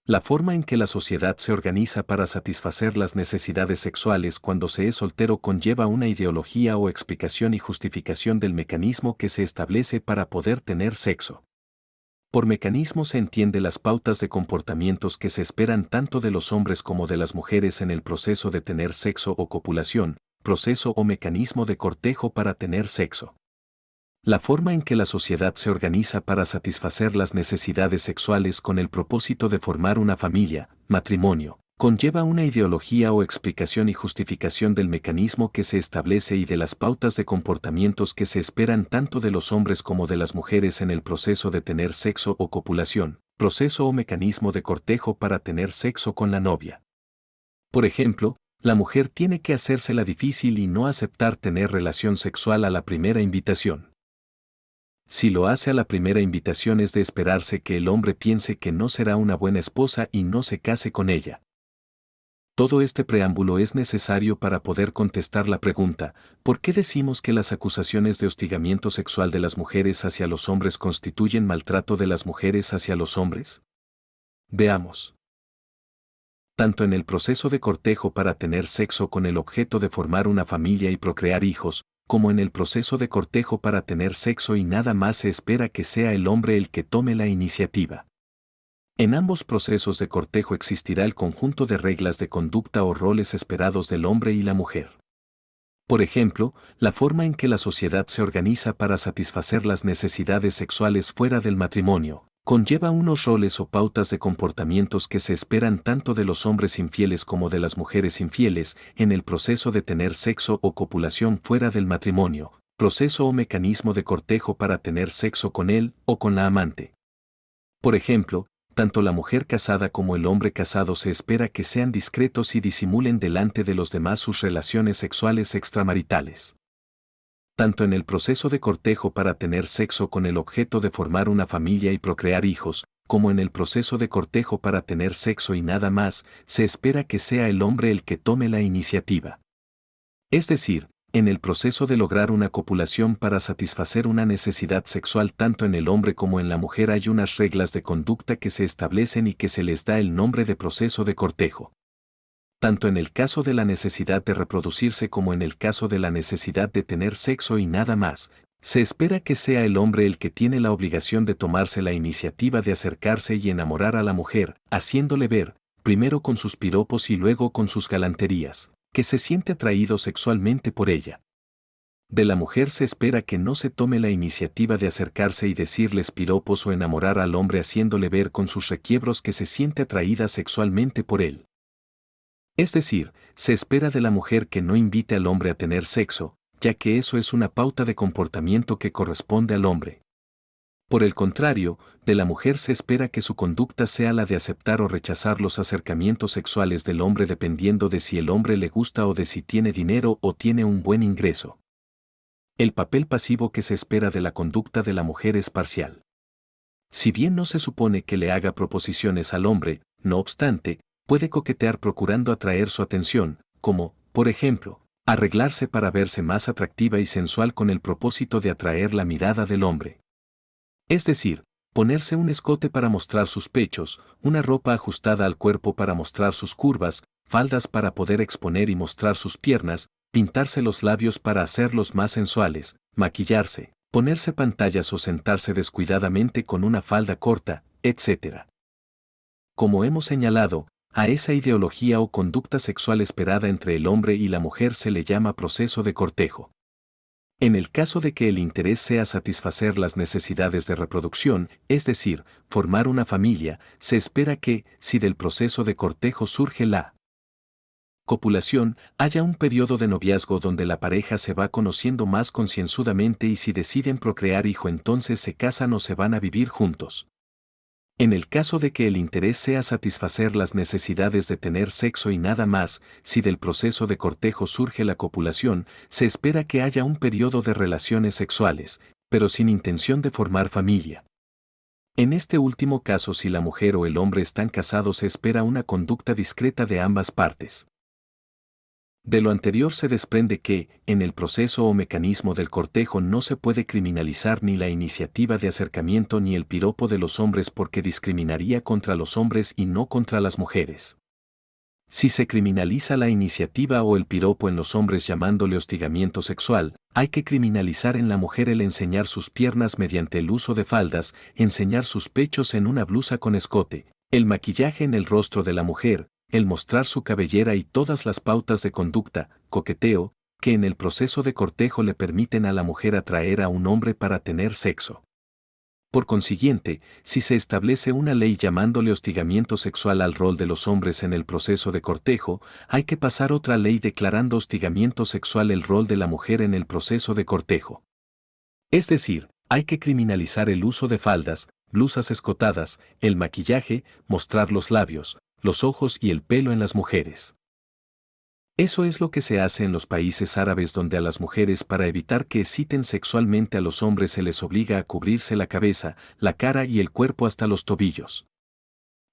A: La forma en que la sociedad se organiza para satisfacer las necesidades sexuales cuando se es soltero conlleva una ideología o explicación y justificación del mecanismo que se establece para poder tener sexo. Por mecanismo se entiende las pautas de comportamientos que se esperan tanto de los hombres como de las mujeres en el proceso de tener sexo o copulación, proceso o mecanismo de cortejo para tener sexo. La forma en que la sociedad se organiza para satisfacer las necesidades sexuales con el propósito de formar una familia, matrimonio, conlleva una ideología o explicación y justificación del mecanismo que se establece y de las pautas de comportamientos que se esperan tanto de los hombres como de las mujeres en el proceso de tener sexo o copulación, proceso o mecanismo de cortejo para tener sexo con la novia. Por ejemplo, la mujer tiene que hacérsela difícil y no aceptar tener relación sexual a la primera invitación. Si lo hace a la primera invitación es de esperarse que el hombre piense que no será una buena esposa y no se case con ella. Todo este preámbulo es necesario para poder contestar la pregunta, ¿por qué decimos que las acusaciones de hostigamiento sexual de las mujeres hacia los hombres constituyen maltrato de las mujeres hacia los hombres? Veamos. Tanto en el proceso de cortejo para tener sexo con el objeto de formar una familia y procrear hijos, como en el proceso de cortejo para tener sexo y nada más se espera que sea el hombre el que tome la iniciativa. En ambos procesos de cortejo existirá el conjunto de reglas de conducta o roles esperados del hombre y la mujer. Por ejemplo, la forma en que la sociedad se organiza para satisfacer las necesidades sexuales fuera del matrimonio, conlleva unos roles o pautas de comportamientos que se esperan tanto de los hombres infieles como de las mujeres infieles en el proceso de tener sexo o copulación fuera del matrimonio, proceso o mecanismo de cortejo para tener sexo con él o con la amante. Por ejemplo, tanto la mujer casada como el hombre casado se espera que sean discretos y disimulen delante de los demás sus relaciones sexuales extramaritales. Tanto en el proceso de cortejo para tener sexo con el objeto de formar una familia y procrear hijos, como en el proceso de cortejo para tener sexo y nada más, se espera que sea el hombre el que tome la iniciativa. Es decir, en el proceso de lograr una copulación para satisfacer una necesidad sexual tanto en el hombre como en la mujer hay unas reglas de conducta que se establecen y que se les da el nombre de proceso de cortejo. Tanto en el caso de la necesidad de reproducirse como en el caso de la necesidad de tener sexo y nada más, se espera que sea el hombre el que tiene la obligación de tomarse la iniciativa de acercarse y enamorar a la mujer, haciéndole ver, primero con sus piropos y luego con sus galanterías, que se siente atraído sexualmente por ella. De la mujer se espera que no se tome la iniciativa de acercarse y decirles piropos o enamorar al hombre haciéndole ver con sus requiebros que se siente atraída sexualmente por él. Es decir, se espera de la mujer que no invite al hombre a tener sexo, ya que eso es una pauta de comportamiento que corresponde al hombre. Por el contrario, de la mujer se espera que su conducta sea la de aceptar o rechazar los acercamientos sexuales del hombre dependiendo de si el hombre le gusta o de si tiene dinero o tiene un buen ingreso. El papel pasivo que se espera de la conducta de la mujer es parcial. Si bien no se supone que le haga proposiciones al hombre, no obstante, puede coquetear procurando atraer su atención, como, por ejemplo, arreglarse para verse más atractiva y sensual con el propósito de atraer la mirada del hombre. Es decir, ponerse un escote para mostrar sus pechos, una ropa ajustada al cuerpo para mostrar sus curvas, faldas para poder exponer y mostrar sus piernas, pintarse los labios para hacerlos más sensuales, maquillarse, ponerse pantallas o sentarse descuidadamente con una falda corta, etc. Como hemos señalado, a esa ideología o conducta sexual esperada entre el hombre y la mujer se le llama proceso de cortejo. En el caso de que el interés sea satisfacer las necesidades de reproducción, es decir, formar una familia, se espera que, si del proceso de cortejo surge la copulación, haya un periodo de noviazgo donde la pareja se va conociendo más concienzudamente y si deciden procrear hijo entonces se casan o se van a vivir juntos. En el caso de que el interés sea satisfacer las necesidades de tener sexo y nada más, si del proceso de cortejo surge la copulación, se espera que haya un periodo de relaciones sexuales, pero sin intención de formar familia. En este último caso, si la mujer o el hombre están casados, se espera una conducta discreta de ambas partes. De lo anterior se desprende que, en el proceso o mecanismo del cortejo no se puede criminalizar ni la iniciativa de acercamiento ni el piropo de los hombres porque discriminaría contra los hombres y no contra las mujeres. Si se criminaliza la iniciativa o el piropo en los hombres llamándole hostigamiento sexual, hay que criminalizar en la mujer el enseñar sus piernas mediante el uso de faldas, enseñar sus pechos en una blusa con escote, el maquillaje en el rostro de la mujer, el mostrar su cabellera y todas las pautas de conducta, coqueteo, que en el proceso de cortejo le permiten a la mujer atraer a un hombre para tener sexo. Por consiguiente, si se establece una ley llamándole hostigamiento sexual al rol de los hombres en el proceso de cortejo, hay que pasar otra ley declarando hostigamiento sexual el rol de la mujer en el proceso de cortejo. Es decir, hay que criminalizar el uso de faldas, blusas escotadas, el maquillaje, mostrar los labios, los ojos y el pelo en las mujeres. Eso es lo que se hace en los países árabes donde a las mujeres para evitar que exciten sexualmente a los hombres se les obliga a cubrirse la cabeza, la cara y el cuerpo hasta los tobillos.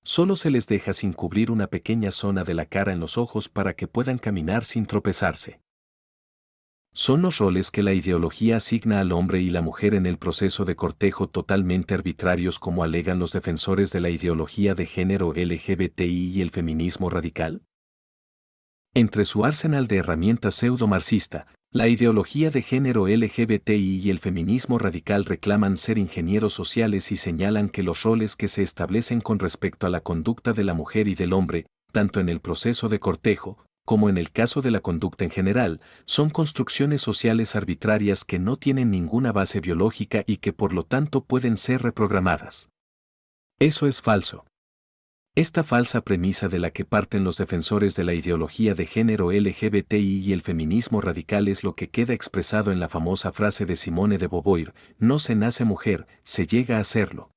A: Solo se les deja sin cubrir una pequeña zona de la cara en los ojos para que puedan caminar sin tropezarse. Son los roles que la ideología asigna al hombre y la mujer en el proceso de cortejo totalmente arbitrarios como alegan los defensores de la ideología de género LGBTI y el feminismo radical. Entre su arsenal de herramientas pseudo-marxista, la ideología de género LGBTI y el feminismo radical reclaman ser ingenieros sociales y señalan que los roles que se establecen con respecto a la conducta de la mujer y del hombre, tanto en el proceso de cortejo, como en el caso de la conducta en general, son construcciones sociales arbitrarias que no tienen ninguna base biológica y que por lo tanto pueden ser reprogramadas. Eso es falso. Esta falsa premisa de la que parten los defensores de la ideología de género LGBTI y el feminismo radical es lo que queda expresado en la famosa frase de Simone de Beauvoir: no se nace mujer, se llega a serlo.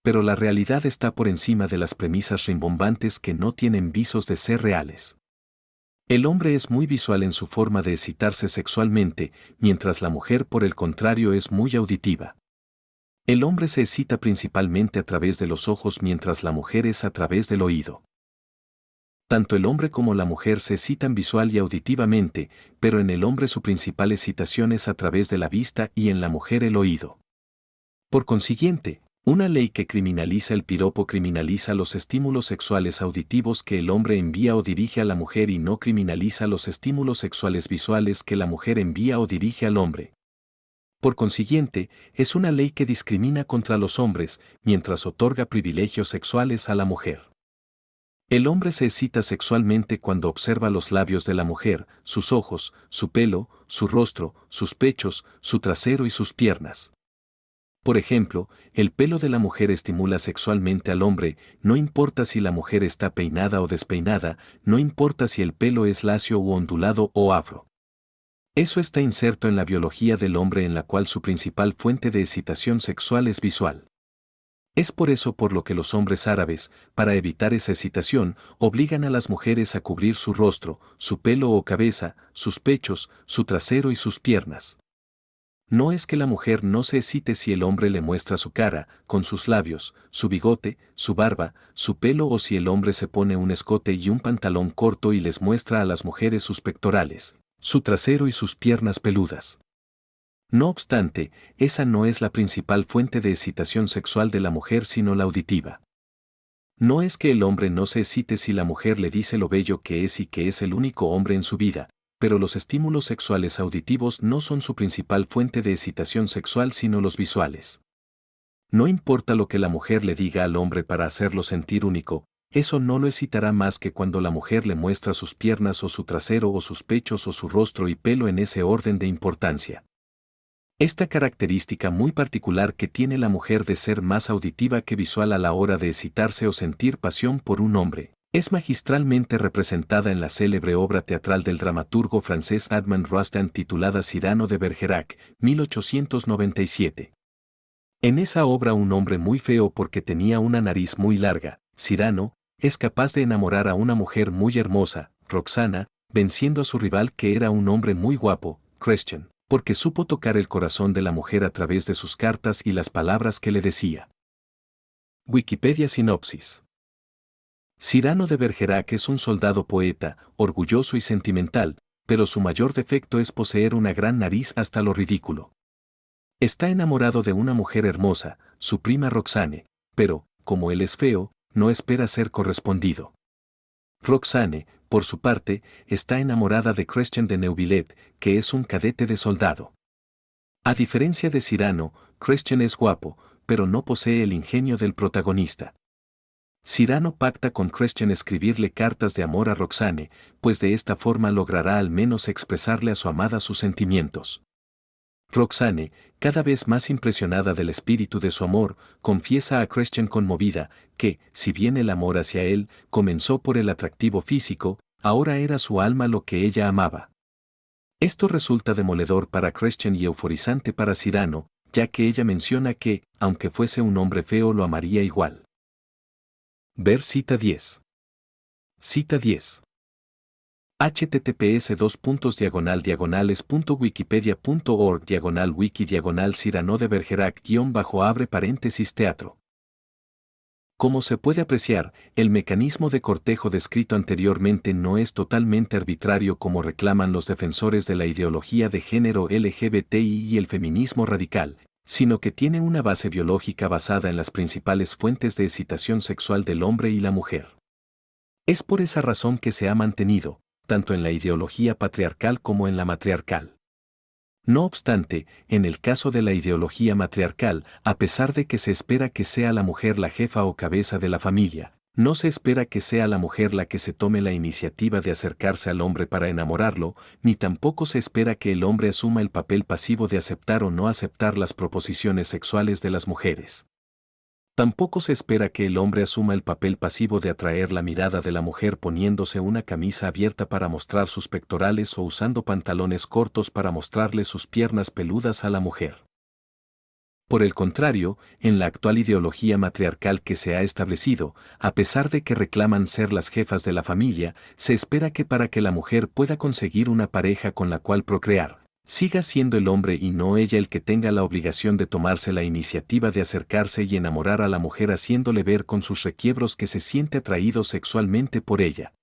A: Pero la realidad está por encima de las premisas rimbombantes que no tienen visos de ser reales. El hombre es muy visual en su forma de excitarse sexualmente, mientras la mujer por el contrario es muy auditiva. El hombre se excita principalmente a través de los ojos mientras la mujer es a través del oído. Tanto el hombre como la mujer se excitan visual y auditivamente, pero en el hombre su principal excitación es a través de la vista y en la mujer el oído. Por consiguiente, una ley que criminaliza el piropo criminaliza los estímulos sexuales auditivos que el hombre envía o dirige a la mujer y no criminaliza los estímulos sexuales visuales que la mujer envía o dirige al hombre. Por consiguiente, es una ley que discrimina contra los hombres, mientras otorga privilegios sexuales a la mujer. El hombre se excita sexualmente cuando observa los labios de la mujer, sus ojos, su pelo, su rostro, sus pechos, su trasero y sus piernas. Por ejemplo, el pelo de la mujer estimula sexualmente al hombre, no importa si la mujer está peinada o despeinada, no importa si el pelo es lacio u ondulado o afro. Eso está inserto en la biología del hombre, en la cual su principal fuente de excitación sexual es visual. Es por eso por lo que los hombres árabes, para evitar esa excitación, obligan a las mujeres a cubrir su rostro, su pelo o cabeza, sus pechos, su trasero y sus piernas. No es que la mujer no se excite si el hombre le muestra su cara, con sus labios, su bigote, su barba, su pelo, o si el hombre se pone un escote y un pantalón corto y les muestra a las mujeres sus pectorales, su trasero y sus piernas peludas. No obstante, esa no es la principal fuente de excitación sexual de la mujer, sino la auditiva. No es que el hombre no se excite si la mujer le dice lo bello que es y que es el único hombre en su vida, pero los estímulos sexuales auditivos no son su principal fuente de excitación sexual sino los visuales. No importa lo que la mujer le diga al hombre para hacerlo sentir único, eso no lo excitará más que cuando la mujer le muestra sus piernas o su trasero o sus pechos o su rostro y pelo en ese orden de importancia. Esta característica muy particular que tiene la mujer de ser más auditiva que visual a la hora de excitarse o sentir pasión por un hombre, es magistralmente representada en la célebre obra teatral del dramaturgo francés Armand Rostand titulada Cyrano de Bergerac, 1897. En esa obra un hombre muy feo porque tenía una nariz muy larga, Cyrano, es capaz de enamorar a una mujer muy hermosa, Roxana, venciendo a su rival que era un hombre muy guapo, Christian, porque supo tocar el corazón de la mujer a través de sus cartas y las palabras que le decía. Wikipedia sinopsis. Cyrano de Bergerac es un soldado poeta, orgulloso y sentimental, pero su mayor defecto es poseer una gran nariz hasta lo ridículo. Está enamorado de una mujer hermosa, su prima Roxane, pero, como él es feo, no espera ser correspondido. Roxane, por su parte, está enamorada de Christian de Neuvillette, que es un cadete de soldado. A diferencia de Cyrano, Christian es guapo, pero no posee el ingenio del protagonista. Cyrano pacta con Christian escribirle cartas de amor a Roxane, pues de esta forma logrará al menos expresarle a su amada sus sentimientos. Roxane, cada vez más impresionada del espíritu de su amor, confiesa a Christian conmovida que, si bien el amor hacia él comenzó por el atractivo físico, ahora era su alma lo que ella amaba. Esto resulta demoledor para Christian y euforizante para Cyrano, ya que ella menciona que, aunque fuese un hombre feo, lo amaría igual. Ver cita 10. Cita 10. https://wikipedia.org/wiki Cyrano de Bergerac-abre paréntesis teatro. Como se puede apreciar, el mecanismo de cortejo descrito anteriormente no es totalmente arbitrario como reclaman los defensores de la ideología de género LGBTI y el feminismo radical, sino que tiene una base biológica basada en las principales fuentes de excitación sexual del hombre y la mujer. Es por esa razón que se ha mantenido, tanto en la ideología patriarcal como en la matriarcal. No obstante, en el caso de la ideología matriarcal, a pesar de que se espera que sea la mujer la jefa o cabeza de la familia, no se espera que sea la mujer la que se tome la iniciativa de acercarse al hombre para enamorarlo, ni tampoco se espera que el hombre asuma el papel pasivo de aceptar o no aceptar las proposiciones sexuales de las mujeres. Tampoco se espera que el hombre asuma el papel pasivo de atraer la mirada de la mujer poniéndose una camisa abierta para mostrar sus pectorales o usando pantalones cortos para mostrarle sus piernas peludas a la mujer. Por el contrario, en la actual ideología matriarcal que se ha establecido, a pesar de que reclaman ser las jefas de la familia, se espera que para que la mujer pueda conseguir una pareja con la cual procrear, siga siendo el hombre y no ella el que tenga la obligación de tomarse la iniciativa de acercarse y enamorar a la mujer haciéndole ver con sus requiebros que se siente atraído sexualmente por ella.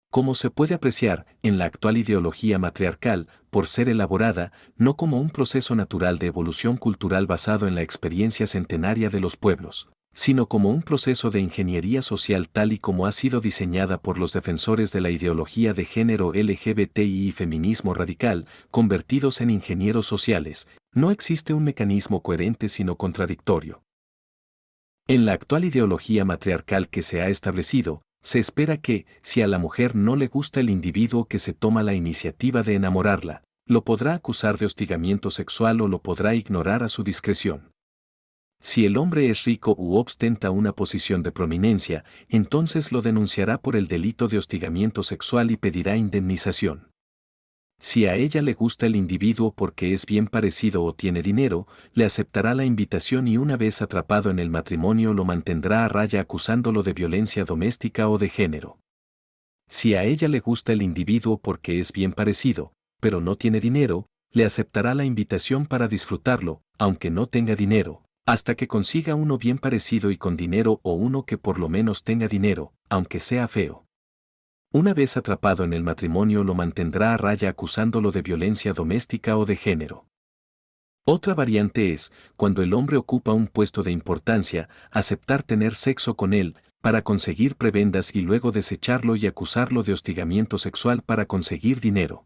A: Como se puede apreciar, en la actual ideología matriarcal, por ser elaborada, no como un proceso natural de evolución cultural basado en la experiencia centenaria de los pueblos, sino como un proceso de ingeniería social tal y como ha sido diseñada por los defensores de la ideología de género LGBTI y feminismo radical, convertidos en ingenieros sociales, no existe un mecanismo coherente sino contradictorio. En la actual ideología matriarcal que se ha establecido, se espera que, si a la mujer no le gusta el individuo que se toma la iniciativa de enamorarla, lo podrá acusar de hostigamiento sexual o lo podrá ignorar a su discreción. Si el hombre es rico u ostenta una posición de prominencia, entonces lo denunciará por el delito de hostigamiento sexual y pedirá indemnización. Si a ella le gusta el individuo porque es bien parecido o tiene dinero, le aceptará la invitación y una vez atrapado en el matrimonio lo mantendrá a raya acusándolo de violencia doméstica o de género. Si a ella le gusta el individuo porque es bien parecido, pero no tiene dinero, le aceptará la invitación para disfrutarlo, aunque no tenga dinero, hasta que consiga uno bien parecido y con dinero o uno que por lo menos tenga dinero, aunque sea feo. Una vez atrapado en el matrimonio lo mantendrá a raya acusándolo de violencia doméstica o de género. Otra variante es, cuando el hombre ocupa un puesto de importancia, aceptar tener sexo con él, para conseguir prebendas y luego desecharlo y acusarlo de hostigamiento sexual para conseguir dinero.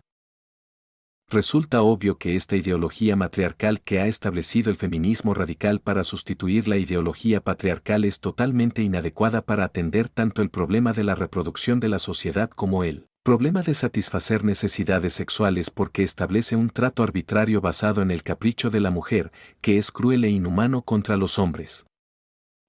A: Resulta obvio que esta ideología matriarcal que ha establecido el feminismo radical para sustituir la ideología patriarcal es totalmente inadecuada para atender tanto el problema de la reproducción de la sociedad como el problema de satisfacer necesidades sexuales porque establece un trato arbitrario basado en el capricho de la mujer, que es cruel e inhumano contra los hombres.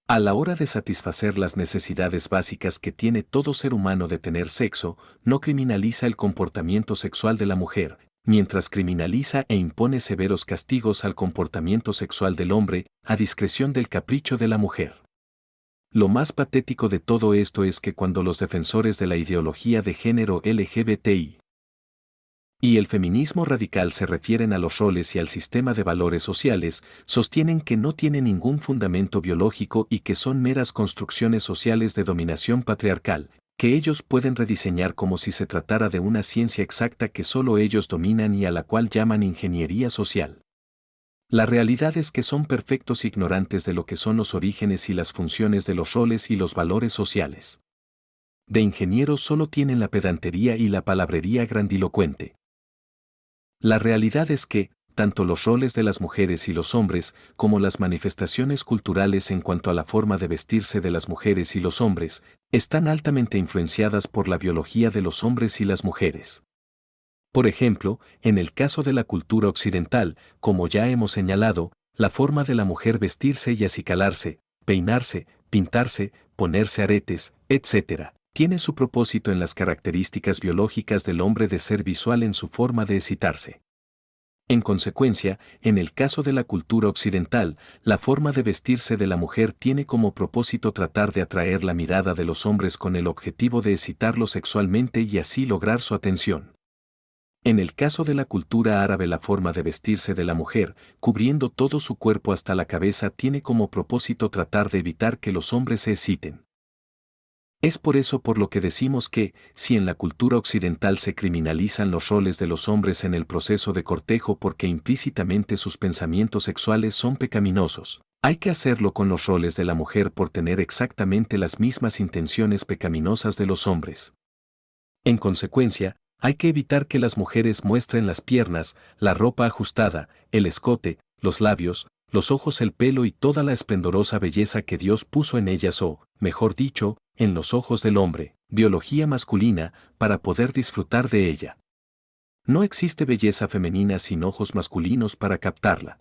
A: A la hora de satisfacer las necesidades básicas que tiene todo ser humano de tener sexo, no criminaliza el comportamiento sexual de la mujer, mientras criminaliza e impone severos castigos al comportamiento sexual del hombre, a discreción del capricho de la mujer. Lo más patético de todo esto es que cuando los defensores de la ideología de género LGBTI y el feminismo radical se refieren a los roles y al sistema de valores sociales, sostienen que no tiene ningún fundamento biológico y que son meras construcciones sociales de dominación patriarcal, que ellos pueden rediseñar como si se tratara de una ciencia exacta que solo ellos dominan y a la cual llaman ingeniería social. La realidad es que son perfectos ignorantes de lo que son los orígenes y las funciones de los roles y los valores sociales. De ingenieros solo tienen la pedantería y la palabrería grandilocuente. La realidad es que, tanto los roles de las mujeres y los hombres, como las manifestaciones culturales en cuanto a la forma de vestirse de las mujeres y los hombres, están altamente influenciadas por la biología de los hombres y las mujeres. Por ejemplo, en el caso de la cultura occidental, como ya hemos señalado, la forma de la mujer vestirse y acicalarse, peinarse, pintarse, ponerse aretes, etc., tiene su propósito en las características biológicas del hombre de ser visual en su forma de excitarse. En consecuencia, en el caso de la cultura occidental, la forma de vestirse de la mujer tiene como propósito tratar de atraer la mirada de los hombres con el objetivo de excitarlos sexualmente y así lograr su atención. En el caso de la cultura árabe, la forma de vestirse de la mujer, cubriendo todo su cuerpo hasta la cabeza, tiene como propósito tratar de evitar que los hombres se exciten. Es por eso por lo que decimos que, si en la cultura occidental se criminalizan los roles de los hombres en el proceso de cortejo porque implícitamente sus pensamientos sexuales son pecaminosos, hay que hacerlo con los roles de la mujer por tener exactamente las mismas intenciones pecaminosas de los hombres. En consecuencia, hay que evitar que las mujeres muestren las piernas, la ropa ajustada, el escote, los labios, los ojos, el pelo y toda la esplendorosa belleza que Dios puso en ellas o, mejor dicho, en los ojos del hombre, biología masculina, para poder disfrutar de ella. No existe belleza femenina sin ojos masculinos para captarla.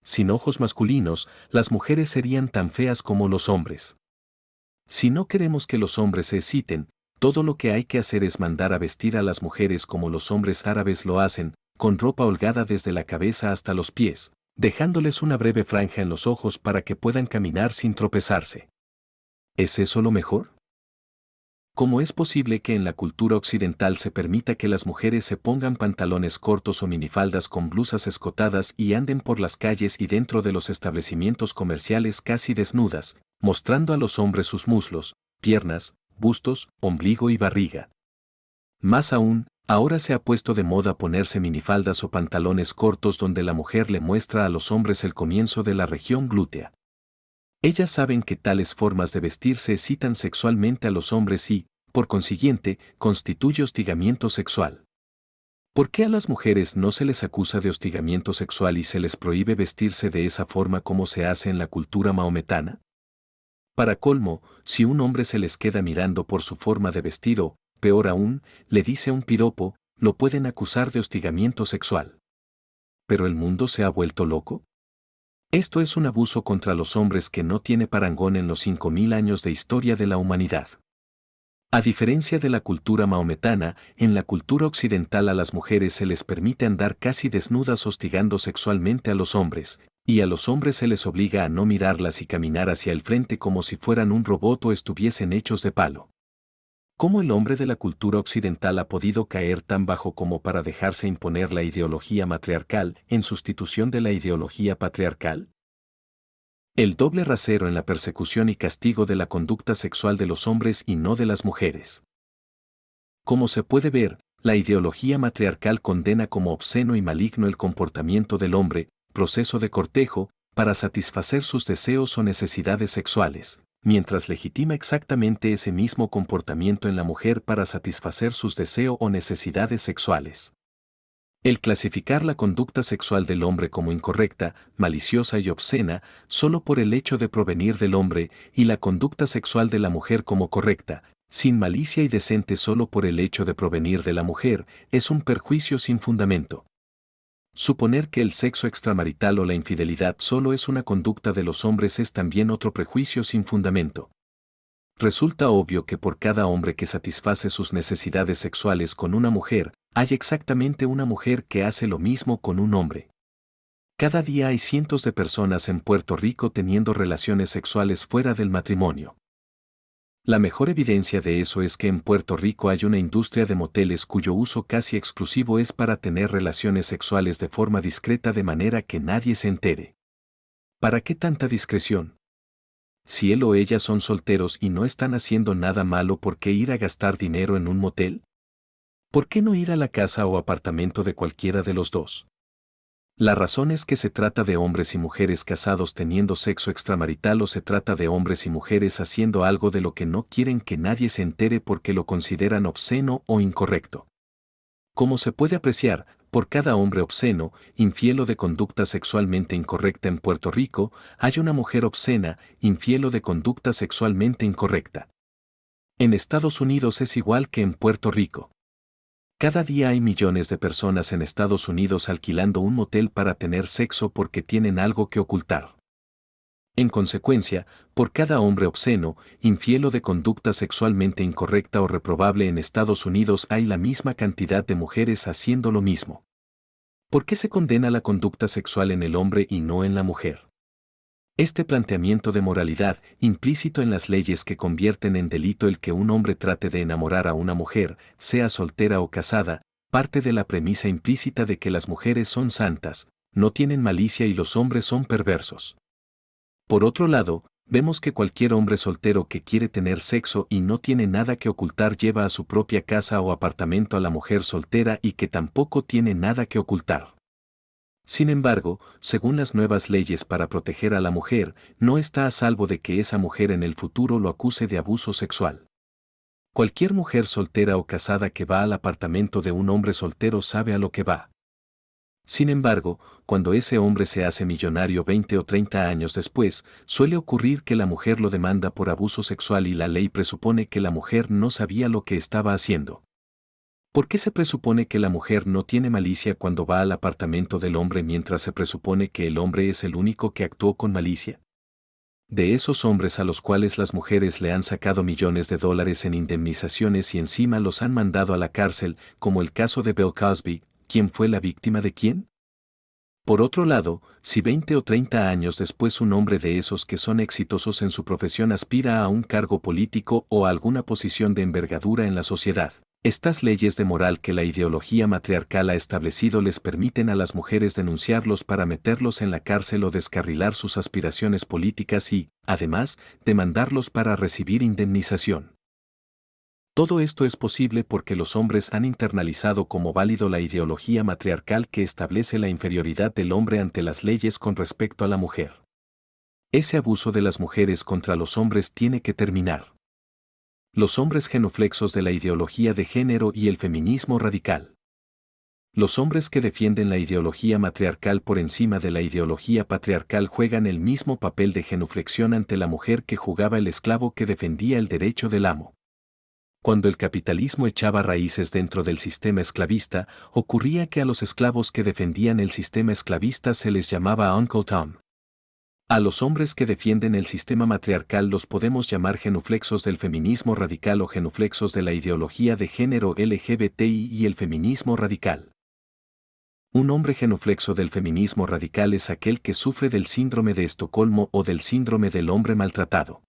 A: Sin ojos masculinos, las mujeres serían tan feas como los hombres. Si no queremos que los hombres se exciten, todo lo que hay que hacer es mandar a vestir a las mujeres como los hombres árabes lo hacen, con ropa holgada desde la cabeza hasta los pies, dejándoles una breve franja en los ojos para que puedan caminar sin tropezarse. ¿Es eso lo mejor? ¿Cómo es posible que en la cultura occidental se permita que las mujeres se pongan pantalones cortos o minifaldas con blusas escotadas y anden por las calles y dentro de los establecimientos comerciales casi desnudas, mostrando a los hombres sus muslos, piernas, bustos, ombligo y barriga? Más aún, ahora se ha puesto de moda ponerse minifaldas o pantalones cortos donde la mujer le muestra a los hombres el comienzo de la región glútea. Ellas saben que tales formas de vestirse excitan sexualmente a los hombres y, por consiguiente, constituye hostigamiento sexual. ¿Por qué a las mujeres no se les acusa de hostigamiento sexual y se les prohíbe vestirse de esa forma como se hace en la cultura mahometana? Para colmo, si un hombre se les queda mirando por su forma de vestir o, peor aún, le dice un piropo, lo pueden acusar de hostigamiento sexual. ¿Pero el mundo se ha vuelto loco? Esto es un abuso contra los hombres que no tiene parangón en los 5000 años de historia de la humanidad. A diferencia de la cultura maometana, en la cultura occidental a las mujeres se les permite andar casi desnudas hostigando sexualmente a los hombres, y a los hombres se les obliga a no mirarlas y caminar hacia el frente como si fueran un robot o estuviesen hechos de palo. ¿Cómo el hombre de la cultura occidental ha podido caer tan bajo como para dejarse imponer la ideología matriarcal en sustitución de la ideología patriarcal? El doble rasero en la persecución y castigo de la conducta sexual de los hombres y no de las mujeres. Como se puede ver, la ideología matriarcal condena como obsceno y maligno el comportamiento del hombre, proceso de cortejo, para satisfacer sus deseos o necesidades sexuales, mientras legitima exactamente ese mismo comportamiento en la mujer para satisfacer sus deseos o necesidades sexuales. El clasificar la conducta sexual del hombre como incorrecta, maliciosa y obscena, solo por el hecho de provenir del hombre, y la conducta sexual de la mujer como correcta, sin malicia y decente solo por el hecho de provenir de la mujer, es un perjuicio sin fundamento. Suponer que el sexo extramarital o la infidelidad solo es una conducta de los hombres es también otro prejuicio sin fundamento. Resulta obvio que por cada hombre que satisface sus necesidades sexuales con una mujer, hay exactamente una mujer que hace lo mismo con un hombre. Cada día hay cientos de personas en Puerto Rico teniendo relaciones sexuales fuera del matrimonio. La mejor evidencia de eso es que en Puerto Rico hay una industria de moteles cuyo uso casi exclusivo es para tener relaciones sexuales de forma discreta de manera que nadie se entere. ¿Para qué tanta discreción? Si él o ella son solteros y no están haciendo nada malo, ¿por qué ir a gastar dinero en un motel? ¿Por qué no ir a la casa o apartamento de cualquiera de los dos? La razón es que se trata de hombres y mujeres casados teniendo sexo extramarital o se trata de hombres y mujeres haciendo algo de lo que no quieren que nadie se entere porque lo consideran obsceno o incorrecto. Como se puede apreciar, por cada hombre obsceno, infiel o de conducta sexualmente incorrecta en Puerto Rico, hay una mujer obscena, infiel o de conducta sexualmente incorrecta. En Estados Unidos es igual que en Puerto Rico. Cada día hay millones de personas en Estados Unidos alquilando un motel para tener sexo porque tienen algo que ocultar. En consecuencia, por cada hombre obsceno, infiel o de conducta sexualmente incorrecta o reprobable en Estados Unidos hay la misma cantidad de mujeres haciendo lo mismo. ¿Por qué se condena la conducta sexual en el hombre y no en la mujer? Este planteamiento de moralidad, implícito en las leyes que convierten en delito el que un hombre trate de enamorar a una mujer, sea soltera o casada, parte de la premisa implícita de que las mujeres son santas, no tienen malicia y los hombres son perversos. Por otro lado, vemos que cualquier hombre soltero que quiere tener sexo y no tiene nada que ocultar lleva a su propia casa o apartamento a la mujer soltera y que tampoco tiene nada que ocultar. Sin embargo, según las nuevas leyes para proteger a la mujer, no está a salvo de que esa mujer en el futuro lo acuse de abuso sexual. Cualquier mujer soltera o casada que va al apartamento de un hombre soltero sabe a lo que va. Sin embargo, cuando ese hombre se hace millonario 20 o 30 años después, suele ocurrir que la mujer lo demanda por abuso sexual y la ley presupone que la mujer no sabía lo que estaba haciendo. ¿Por qué se presupone que la mujer no tiene malicia cuando va al apartamento del hombre mientras se presupone que el hombre es el único que actuó con malicia? De esos hombres a los cuales las mujeres le han sacado millones de dólares en indemnizaciones y encima los han mandado a la cárcel, como el caso de Bill Cosby, ¿quién fue la víctima de quién? Por otro lado, si 20 o 30 años después un hombre de esos que son exitosos en su profesión aspira a un cargo político o a alguna posición de envergadura en la sociedad, estas leyes de moral que la ideología matriarcal ha establecido les permiten a las mujeres denunciarlos para meterlos en la cárcel o descarrilar sus aspiraciones políticas y, además, demandarlos para recibir indemnización. Todo esto es posible porque los hombres han internalizado como válido la ideología matriarcal que establece la inferioridad del hombre ante las leyes con respecto a la mujer. Ese abuso de las mujeres contra los hombres tiene que terminar. Los hombres genuflexos de la ideología de género y el feminismo radical. Los hombres que defienden la ideología matriarcal por encima de la ideología patriarcal juegan el mismo papel de genuflexión ante la mujer que jugaba el esclavo que defendía el derecho del amo. Cuando el capitalismo echaba raíces dentro del sistema esclavista, ocurría que a los esclavos que defendían el sistema esclavista se les llamaba Uncle Tom. A los hombres que defienden el sistema matriarcal los podemos llamar genuflexos del feminismo radical o genuflexos de la ideología de género LGBTI y el feminismo radical. Un hombre genuflexo del feminismo radical es aquel que sufre del síndrome de Estocolmo o del síndrome del hombre maltratado.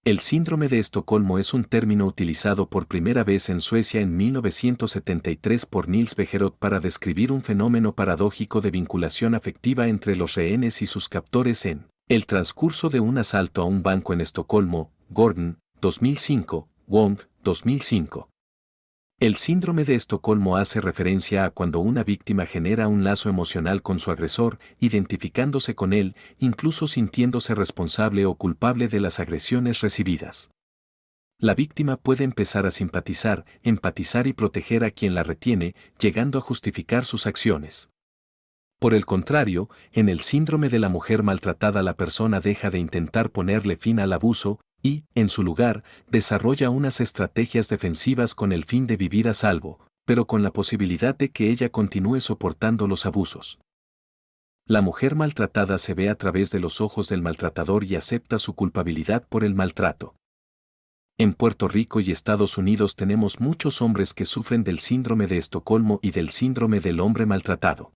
A: El síndrome de Estocolmo es un término utilizado por primera vez en Suecia en 1973 por Nils Bejerot para describir un fenómeno paradójico de vinculación afectiva entre los rehenes y sus captores en el transcurso de un asalto a un banco en Estocolmo, Gordon, 2005, Wong, 2005. El síndrome de Estocolmo hace referencia a cuando una víctima genera un lazo emocional con su agresor, identificándose con él, incluso sintiéndose responsable o culpable de las agresiones recibidas. La víctima puede empezar a simpatizar, empatizar y proteger a quien la retiene, llegando a justificar sus acciones. Por el contrario, en el síndrome de la mujer maltratada la persona deja de intentar ponerle fin al abuso, y, en su lugar, desarrolla unas estrategias defensivas con el fin de vivir a salvo, pero con la posibilidad de que ella continúe soportando los abusos. La mujer maltratada se ve a través de los ojos del maltratador y acepta su culpabilidad por el maltrato. En Puerto Rico y Estados Unidos tenemos muchos hombres que sufren del síndrome de Estocolmo y del síndrome del hombre maltratado.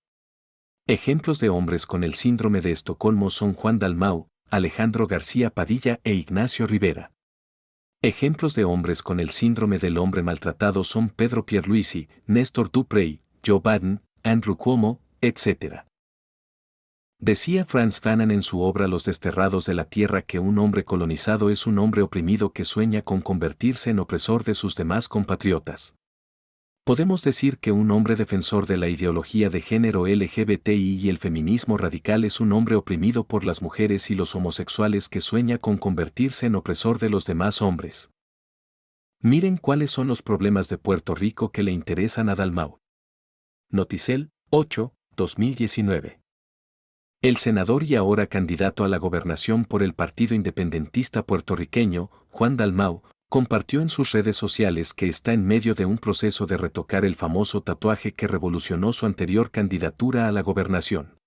A: Ejemplos de hombres con el síndrome de Estocolmo son Juan Dalmau, Alejandro García Padilla e Ignacio Rivera. Ejemplos de hombres con el síndrome del hombre maltratado son Pedro Pierluisi, Néstor Duprey, Joe Biden, Andrew Cuomo, etc. Decía Frantz Fanon en su obra Los desterrados de la tierra que un hombre colonizado es un hombre oprimido que sueña con convertirse en opresor de sus demás compatriotas. Podemos decir que un hombre defensor de la ideología de género LGBTI y el feminismo radical es un hombre oprimido por las mujeres y los homosexuales que sueña con convertirse en opresor de los demás hombres. Miren cuáles son los problemas de Puerto Rico que le interesan a Dalmau. Noticel, 8, 2019. El senador y ahora candidato a la gobernación por el Partido Independentista puertorriqueño, Juan Dalmau, compartió en sus redes sociales que está en medio de un proceso de retocar el famoso tatuaje que revolucionó su anterior candidatura a la gobernación.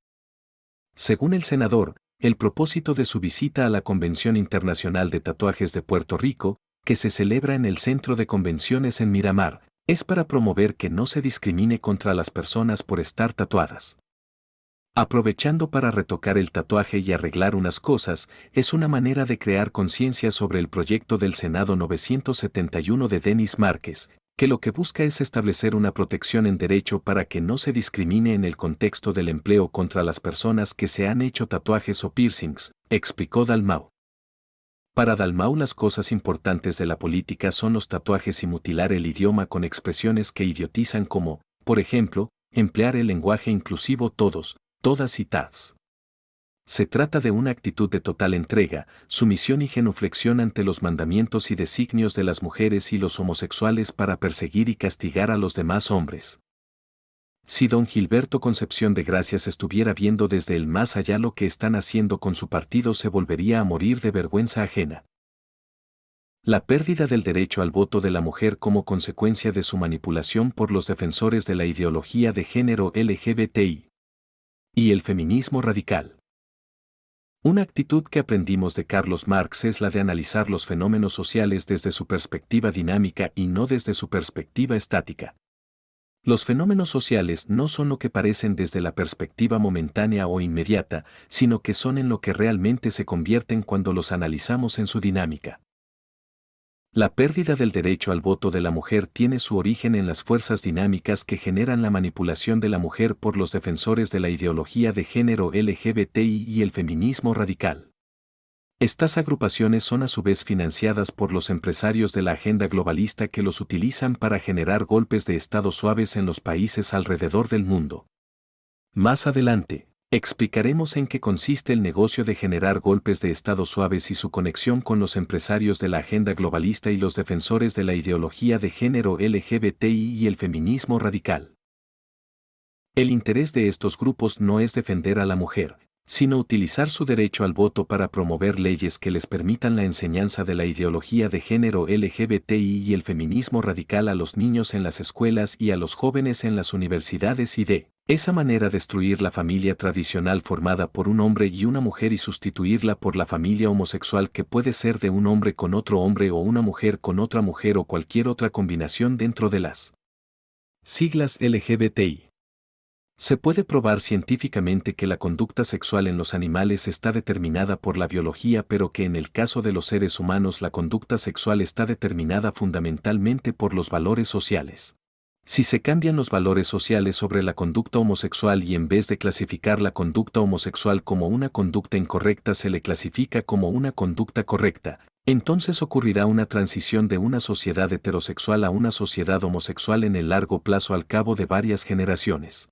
A: Según el senador, el propósito de su visita a la Convención Internacional de Tatuajes de Puerto Rico, que se celebra en el Centro de Convenciones en Miramar, es para promover que no se discrimine contra las personas por estar tatuadas. Aprovechando para retocar el tatuaje y arreglar unas cosas, es una manera de crear conciencia sobre el proyecto del Senado 971 de Denis Márquez, que lo que busca es establecer una protección en derecho para que no se discrimine en el contexto del empleo contra las personas que se han hecho tatuajes o piercings, explicó Dalmau. Para Dalmau las cosas importantes de la política son los tatuajes y mutilar el idioma con expresiones que idiotizan como, por ejemplo, emplear el lenguaje inclusivo todos, todas y todas. Se trata de una actitud de total entrega, sumisión y genuflexión ante los mandamientos y designios de las mujeres y los homosexuales para perseguir y castigar a los demás hombres. Si don Gilberto Concepción de Gracias estuviera viendo desde el más allá lo que están haciendo con su partido se volvería a morir de vergüenza ajena. La pérdida del derecho al voto de la mujer como consecuencia de su manipulación por los defensores de la ideología de género LGBTI. Y el feminismo radical. Una actitud que aprendimos de Carlos Marx es la de analizar los fenómenos sociales desde su perspectiva dinámica y no desde su perspectiva estática. Los fenómenos sociales no son lo que parecen desde la perspectiva momentánea o inmediata, sino que son en lo que realmente se convierten cuando los analizamos en su dinámica. La pérdida del derecho al voto de la mujer tiene su origen en las fuerzas dinámicas que generan la manipulación de la mujer por los defensores de la ideología de género LGBTI y el feminismo radical. Estas agrupaciones son a su vez financiadas por los empresarios de la agenda globalista que los utilizan para generar golpes de Estado suaves en los países alrededor del mundo. Más adelante, explicaremos en qué consiste el negocio de generar golpes de Estado suaves y su conexión con los empresarios de la agenda globalista y los defensores de la ideología de género LGBTI y el feminismo radical. El interés de estos grupos no es defender a la mujer, sino utilizar su derecho al voto para promover leyes que les permitan la enseñanza de la ideología de género LGBTI y el feminismo radical a los niños en las escuelas y a los jóvenes en las universidades y de Esa manera destruir la familia tradicional formada por un hombre y una mujer y sustituirla por la familia homosexual que puede ser de un hombre con otro hombre o una mujer con otra mujer o cualquier otra combinación dentro de las siglas LGBTI. Se puede probar científicamente que la conducta sexual en los animales está determinada por la biología, pero que en el caso de los seres humanos la conducta sexual está determinada fundamentalmente por los valores sociales. Si se cambian los valores sociales sobre la conducta homosexual y en vez de clasificar la conducta homosexual como una conducta incorrecta se le clasifica como una conducta correcta, entonces ocurrirá una transición de una sociedad heterosexual a una sociedad homosexual en el largo plazo al cabo de varias generaciones.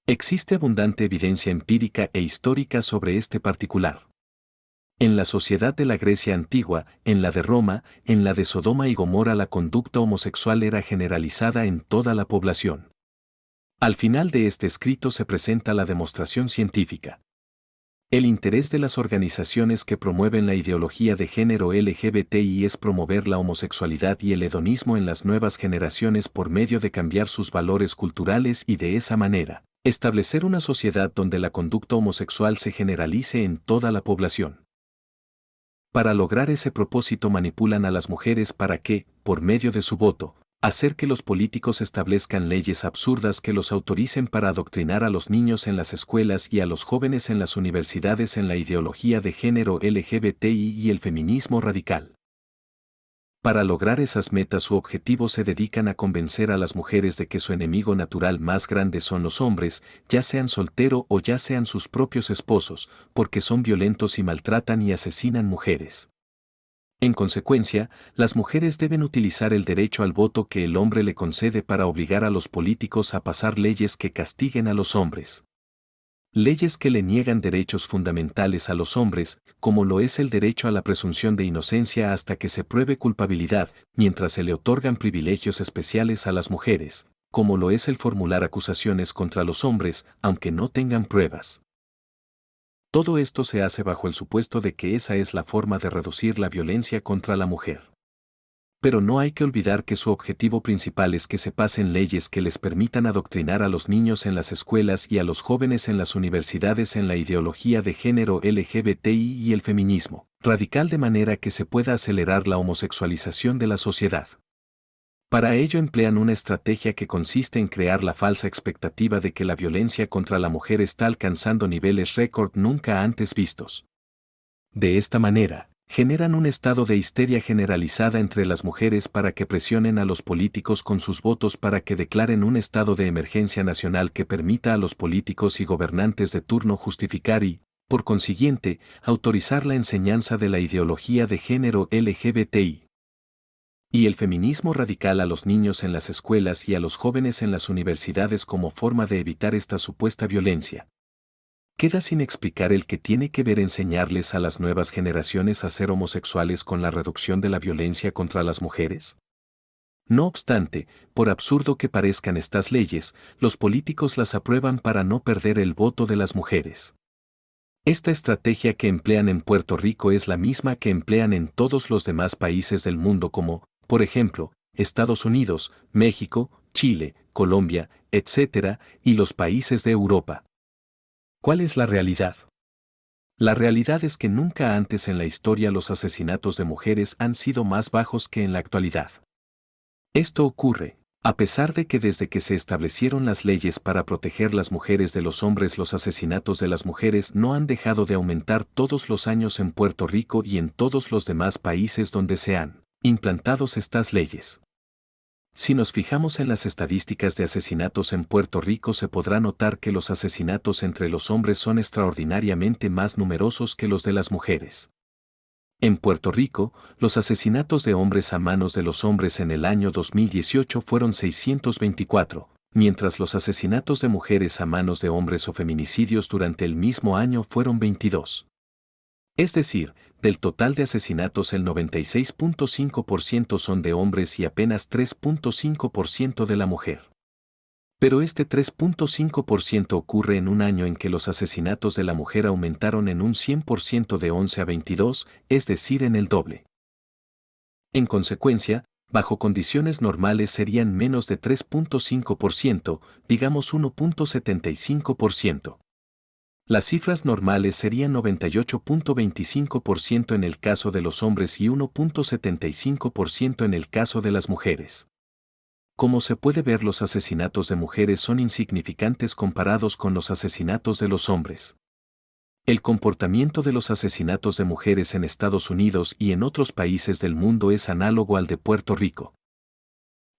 A: Existe abundante evidencia empírica e histórica sobre este particular. En la sociedad de la Grecia antigua, en la de Roma, en la de Sodoma y Gomorra la conducta homosexual era generalizada en toda la población. Al final de este escrito se presenta la demostración científica. El interés de las organizaciones que promueven la ideología de género LGBTI es promover la homosexualidad y el hedonismo en las nuevas generaciones por medio de cambiar sus valores culturales y de esa manera, establecer una sociedad donde la conducta homosexual se generalice en toda la población. Para lograr ese propósito manipulan a las mujeres para que, por medio de su voto, hacer que los políticos establezcan leyes absurdas que los autoricen para adoctrinar a los niños en las escuelas y a los jóvenes en las universidades en la ideología de género LGBTI y el feminismo radical. Para lograr esas metas su objetivo se dedican a convencer a las mujeres de que su enemigo natural más grande son los hombres, ya sean soltero o ya sean sus propios esposos, porque son violentos y maltratan y asesinan mujeres. En consecuencia, las mujeres deben utilizar el derecho al voto que el hombre le concede para obligar a los políticos a pasar leyes que castiguen a los hombres. Leyes que le niegan derechos fundamentales a los hombres, como lo es el derecho a la presunción de inocencia hasta que se pruebe culpabilidad, mientras se le otorgan privilegios especiales a las mujeres, como lo es el formular acusaciones contra los hombres, aunque no tengan pruebas. Todo esto se hace bajo el supuesto de que esa es la forma de reducir la violencia contra la mujer. Pero no hay que olvidar que su objetivo principal es que se pasen leyes que les permitan adoctrinar a los niños en las escuelas y a los jóvenes en las universidades en la ideología de género LGBTI y el feminismo radical de manera que se pueda acelerar la homosexualización de la sociedad. Para ello emplean una estrategia que consiste en crear la falsa expectativa de que la violencia contra la mujer está alcanzando niveles récord nunca antes vistos. De esta manera, generan un estado de histeria generalizada entre las mujeres para que presionen a los políticos con sus votos para que declaren un estado de emergencia nacional que permita a los políticos y gobernantes de turno justificar y, por consiguiente, autorizar la enseñanza de la ideología de género LGBTI. Y el feminismo radical a los niños en las escuelas y a los jóvenes en las universidades como forma de evitar esta supuesta violencia. Queda sin explicar el que tiene que ver enseñarles a las nuevas generaciones a ser homosexuales con la reducción de la violencia contra las mujeres. No obstante, por absurdo que parezcan estas leyes, los políticos las aprueban para no perder el voto de las mujeres. Esta estrategia que emplean en Puerto Rico es la misma que emplean en todos los demás países del mundo como, por ejemplo, Estados Unidos, México, Chile, Colombia, etc., y los países de Europa. ¿Cuál es la realidad? La realidad es que nunca antes en la historia los asesinatos de mujeres han sido más bajos que en la actualidad. Esto ocurre, a pesar de que desde que se establecieron las leyes para proteger las mujeres de los hombres, los asesinatos de las mujeres no han dejado de aumentar todos los años en Puerto Rico y en todos los demás países donde se han implantados estas leyes. Si nos fijamos en las estadísticas de asesinatos en Puerto Rico se podrá notar que los asesinatos entre los hombres son extraordinariamente más numerosos que los de las mujeres. En Puerto Rico, los asesinatos de hombres a manos de los hombres en el año 2018 fueron 624, mientras los asesinatos de mujeres a manos de hombres o feminicidios durante el mismo año fueron 22. Es decir, del total de asesinatos el 96.5% son de hombres y apenas 3.5% de la mujer. Pero este 3.5% ocurre en un año en que los asesinatos de la mujer aumentaron en un 100% de 11 a 22, es decir, en el doble. En consecuencia, Bajo condiciones normales serían menos de 3.5%, digamos 1.75%. Las cifras normales serían 98.25% en el caso de los hombres y 1.75% en el caso de las mujeres. Como se puede ver, los asesinatos de mujeres son insignificantes comparados con los asesinatos de los hombres. El comportamiento de los asesinatos de mujeres en Estados Unidos y en otros países del mundo es análogo al de Puerto Rico.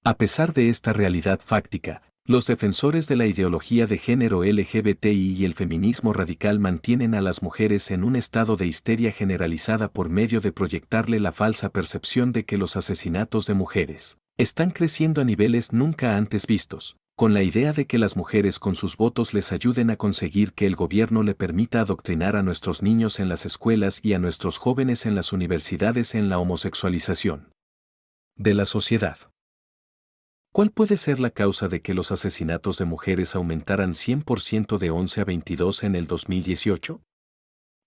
A: A pesar de esta realidad fáctica, los defensores de la ideología de género LGBTI y el feminismo radical mantienen a las mujeres en un estado de histeria generalizada por medio de proyectarle la falsa percepción de que los asesinatos de mujeres están creciendo a niveles nunca antes vistos, con la idea de que las mujeres con sus votos les ayuden a conseguir que el gobierno le permita adoctrinar a nuestros niños en las escuelas y a nuestros jóvenes en las universidades en la homosexualización de la sociedad. ¿Cuál puede ser la causa de que los asesinatos de mujeres aumentaran 100% de 11 a 22 en el 2018?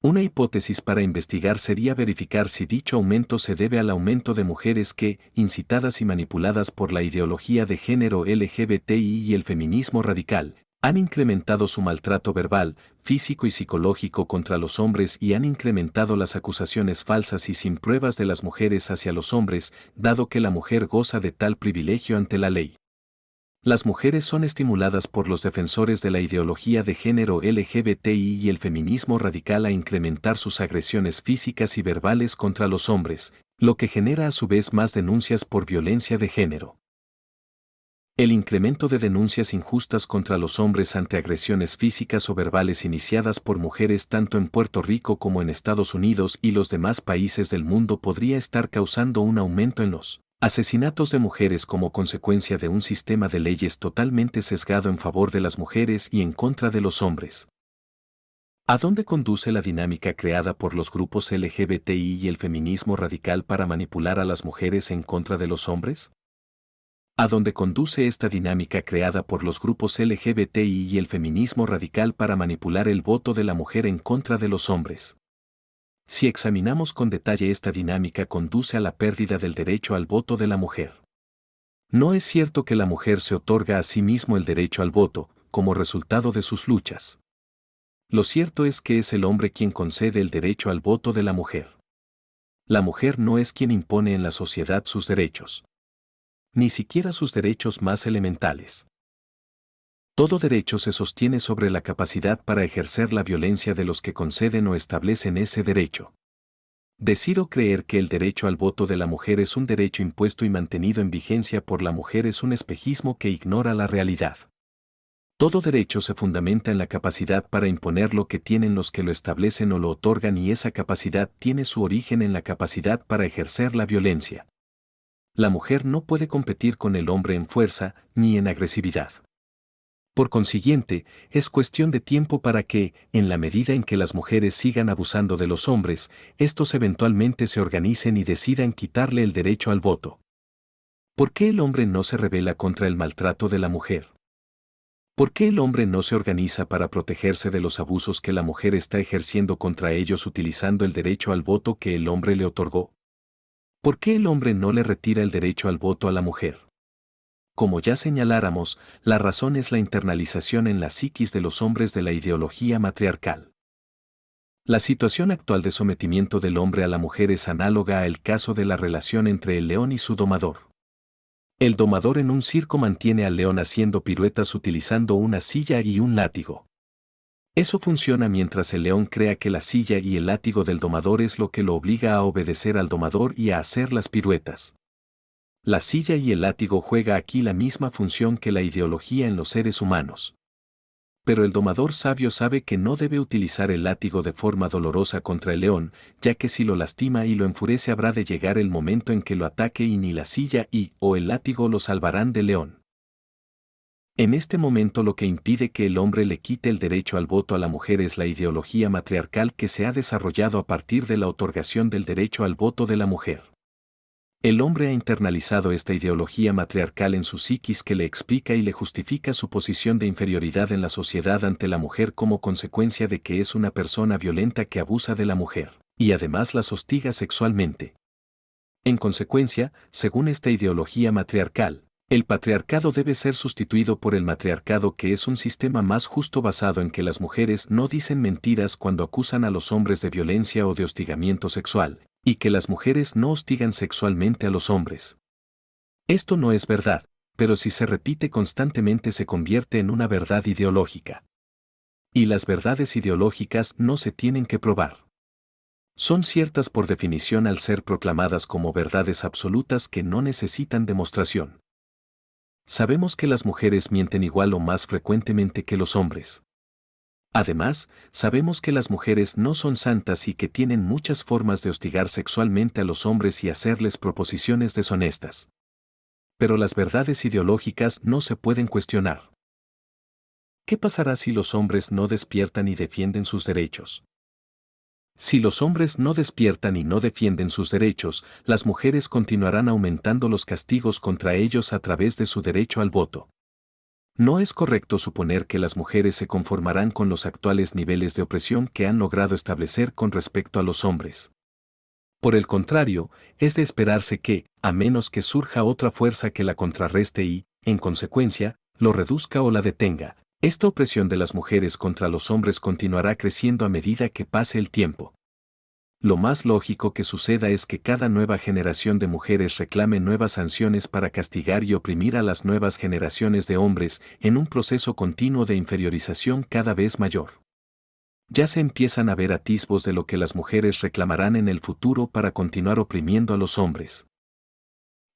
A: Una hipótesis para investigar sería verificar si dicho aumento se debe al aumento de mujeres que, incitadas y manipuladas por la ideología de género LGBTI y el feminismo radical, han incrementado su maltrato verbal, físico y psicológico contra los hombres y han incrementado las acusaciones falsas y sin pruebas de las mujeres hacia los hombres, dado que la mujer goza de tal privilegio ante la ley. Las mujeres son estimuladas por los defensores de la ideología de género LGBTI y el feminismo radical a incrementar sus agresiones físicas y verbales contra los hombres, lo que genera a su vez más denuncias por violencia de género. El incremento de denuncias injustas contra los hombres ante agresiones físicas o verbales iniciadas por mujeres tanto en Puerto Rico como en Estados Unidos y los demás países del mundo podría estar causando un aumento en los asesinatos de mujeres como consecuencia de un sistema de leyes totalmente sesgado en favor de las mujeres y en contra de los hombres. ¿A dónde conduce la dinámica creada por los grupos LGBTI y el feminismo radical para manipular a las mujeres en contra de los hombres? ¿A dónde conduce esta dinámica creada por los grupos LGBTI y el feminismo radical para manipular el voto de la mujer en contra de los hombres? Si examinamos con detalle, esta dinámica conduce a la pérdida del derecho al voto de la mujer. No es cierto que la mujer se otorga a sí mismo el derecho al voto, como resultado de sus luchas. Lo cierto es que es el hombre quien concede el derecho al voto de la mujer. La mujer no es quien impone en la sociedad sus derechos. Ni siquiera sus derechos más elementales. Todo derecho se sostiene sobre la capacidad para ejercer la violencia de los que conceden o establecen ese derecho. Decir o creer que el derecho al voto de la mujer es un derecho impuesto y mantenido en vigencia por la mujer es un espejismo que ignora la realidad. Todo derecho se fundamenta en la capacidad para imponer lo que tienen los que lo establecen o lo otorgan, y esa capacidad tiene su origen en la capacidad para ejercer la violencia. La mujer no puede competir con el hombre en fuerza ni en agresividad. Por consiguiente, es cuestión de tiempo para que, en la medida en que las mujeres sigan abusando de los hombres, estos eventualmente se organicen y decidan quitarle el derecho al voto. ¿Por qué el hombre no se rebela contra el maltrato de la mujer? ¿Por qué el hombre no se organiza para protegerse de los abusos que la mujer está ejerciendo contra ellos utilizando el derecho al voto que el hombre le otorgó? ¿Por qué el hombre no le retira el derecho al voto a la mujer? Como ya señaláramos, la razón es la internalización en la psiquis de los hombres de la ideología matriarcal. La situación actual de sometimiento del hombre a la mujer es análoga al caso de la relación entre el león y su domador. El domador en un circo mantiene al león haciendo piruetas utilizando una silla y un látigo. Eso funciona mientras el león crea que la silla y el látigo del domador es lo que lo obliga a obedecer al domador y a hacer las piruetas. La silla y el látigo juega aquí la misma función que la ideología en los seres humanos. Pero el domador sabio sabe que no debe utilizar el látigo de forma dolorosa contra el león, ya que si lo lastima y lo enfurece habrá de llegar el momento en que lo ataque y ni la silla o el látigo lo salvarán del león. En este momento lo que impide que el hombre le quite el derecho al voto a la mujer es la ideología matriarcal que se ha desarrollado a partir de la otorgación del derecho al voto de la mujer. El hombre ha internalizado esta ideología matriarcal en su psiquis que le explica y le justifica su posición de inferioridad en la sociedad ante la mujer como consecuencia de que es una persona violenta que abusa de la mujer, y además las hostiga sexualmente. En consecuencia, según esta ideología matriarcal, el patriarcado debe ser sustituido por el matriarcado, que es un sistema más justo basado en que las mujeres no dicen mentiras cuando acusan a los hombres de violencia o de hostigamiento sexual, y que las mujeres no hostigan sexualmente a los hombres. Esto no es verdad, pero si se repite constantemente se convierte en una verdad ideológica. Y las verdades ideológicas no se tienen que probar. Son ciertas por definición al ser proclamadas como verdades absolutas que no necesitan demostración. Sabemos que las mujeres mienten igual o más frecuentemente que los hombres. Además, sabemos que las mujeres no son santas y que tienen muchas formas de hostigar sexualmente a los hombres y hacerles proposiciones deshonestas. Pero las verdades ideológicas no se pueden cuestionar. ¿Qué pasará si los hombres no despiertan y defienden sus derechos? Si los hombres no despiertan y no defienden sus derechos, las mujeres continuarán aumentando los castigos contra ellos a través de su derecho al voto. No es correcto suponer que las mujeres se conformarán con los actuales niveles de opresión que han logrado establecer con respecto a los hombres. Por el contrario, es de esperarse que, a menos que surja otra fuerza que la contrarreste y, en consecuencia, lo reduzca o la detenga, esta opresión de las mujeres contra los hombres continuará creciendo a medida que pase el tiempo. Lo más lógico que suceda es que cada nueva generación de mujeres reclame nuevas sanciones para castigar y oprimir a las nuevas generaciones de hombres en un proceso continuo de inferiorización cada vez mayor. Ya se empiezan a ver atisbos de lo que las mujeres reclamarán en el futuro para continuar oprimiendo a los hombres.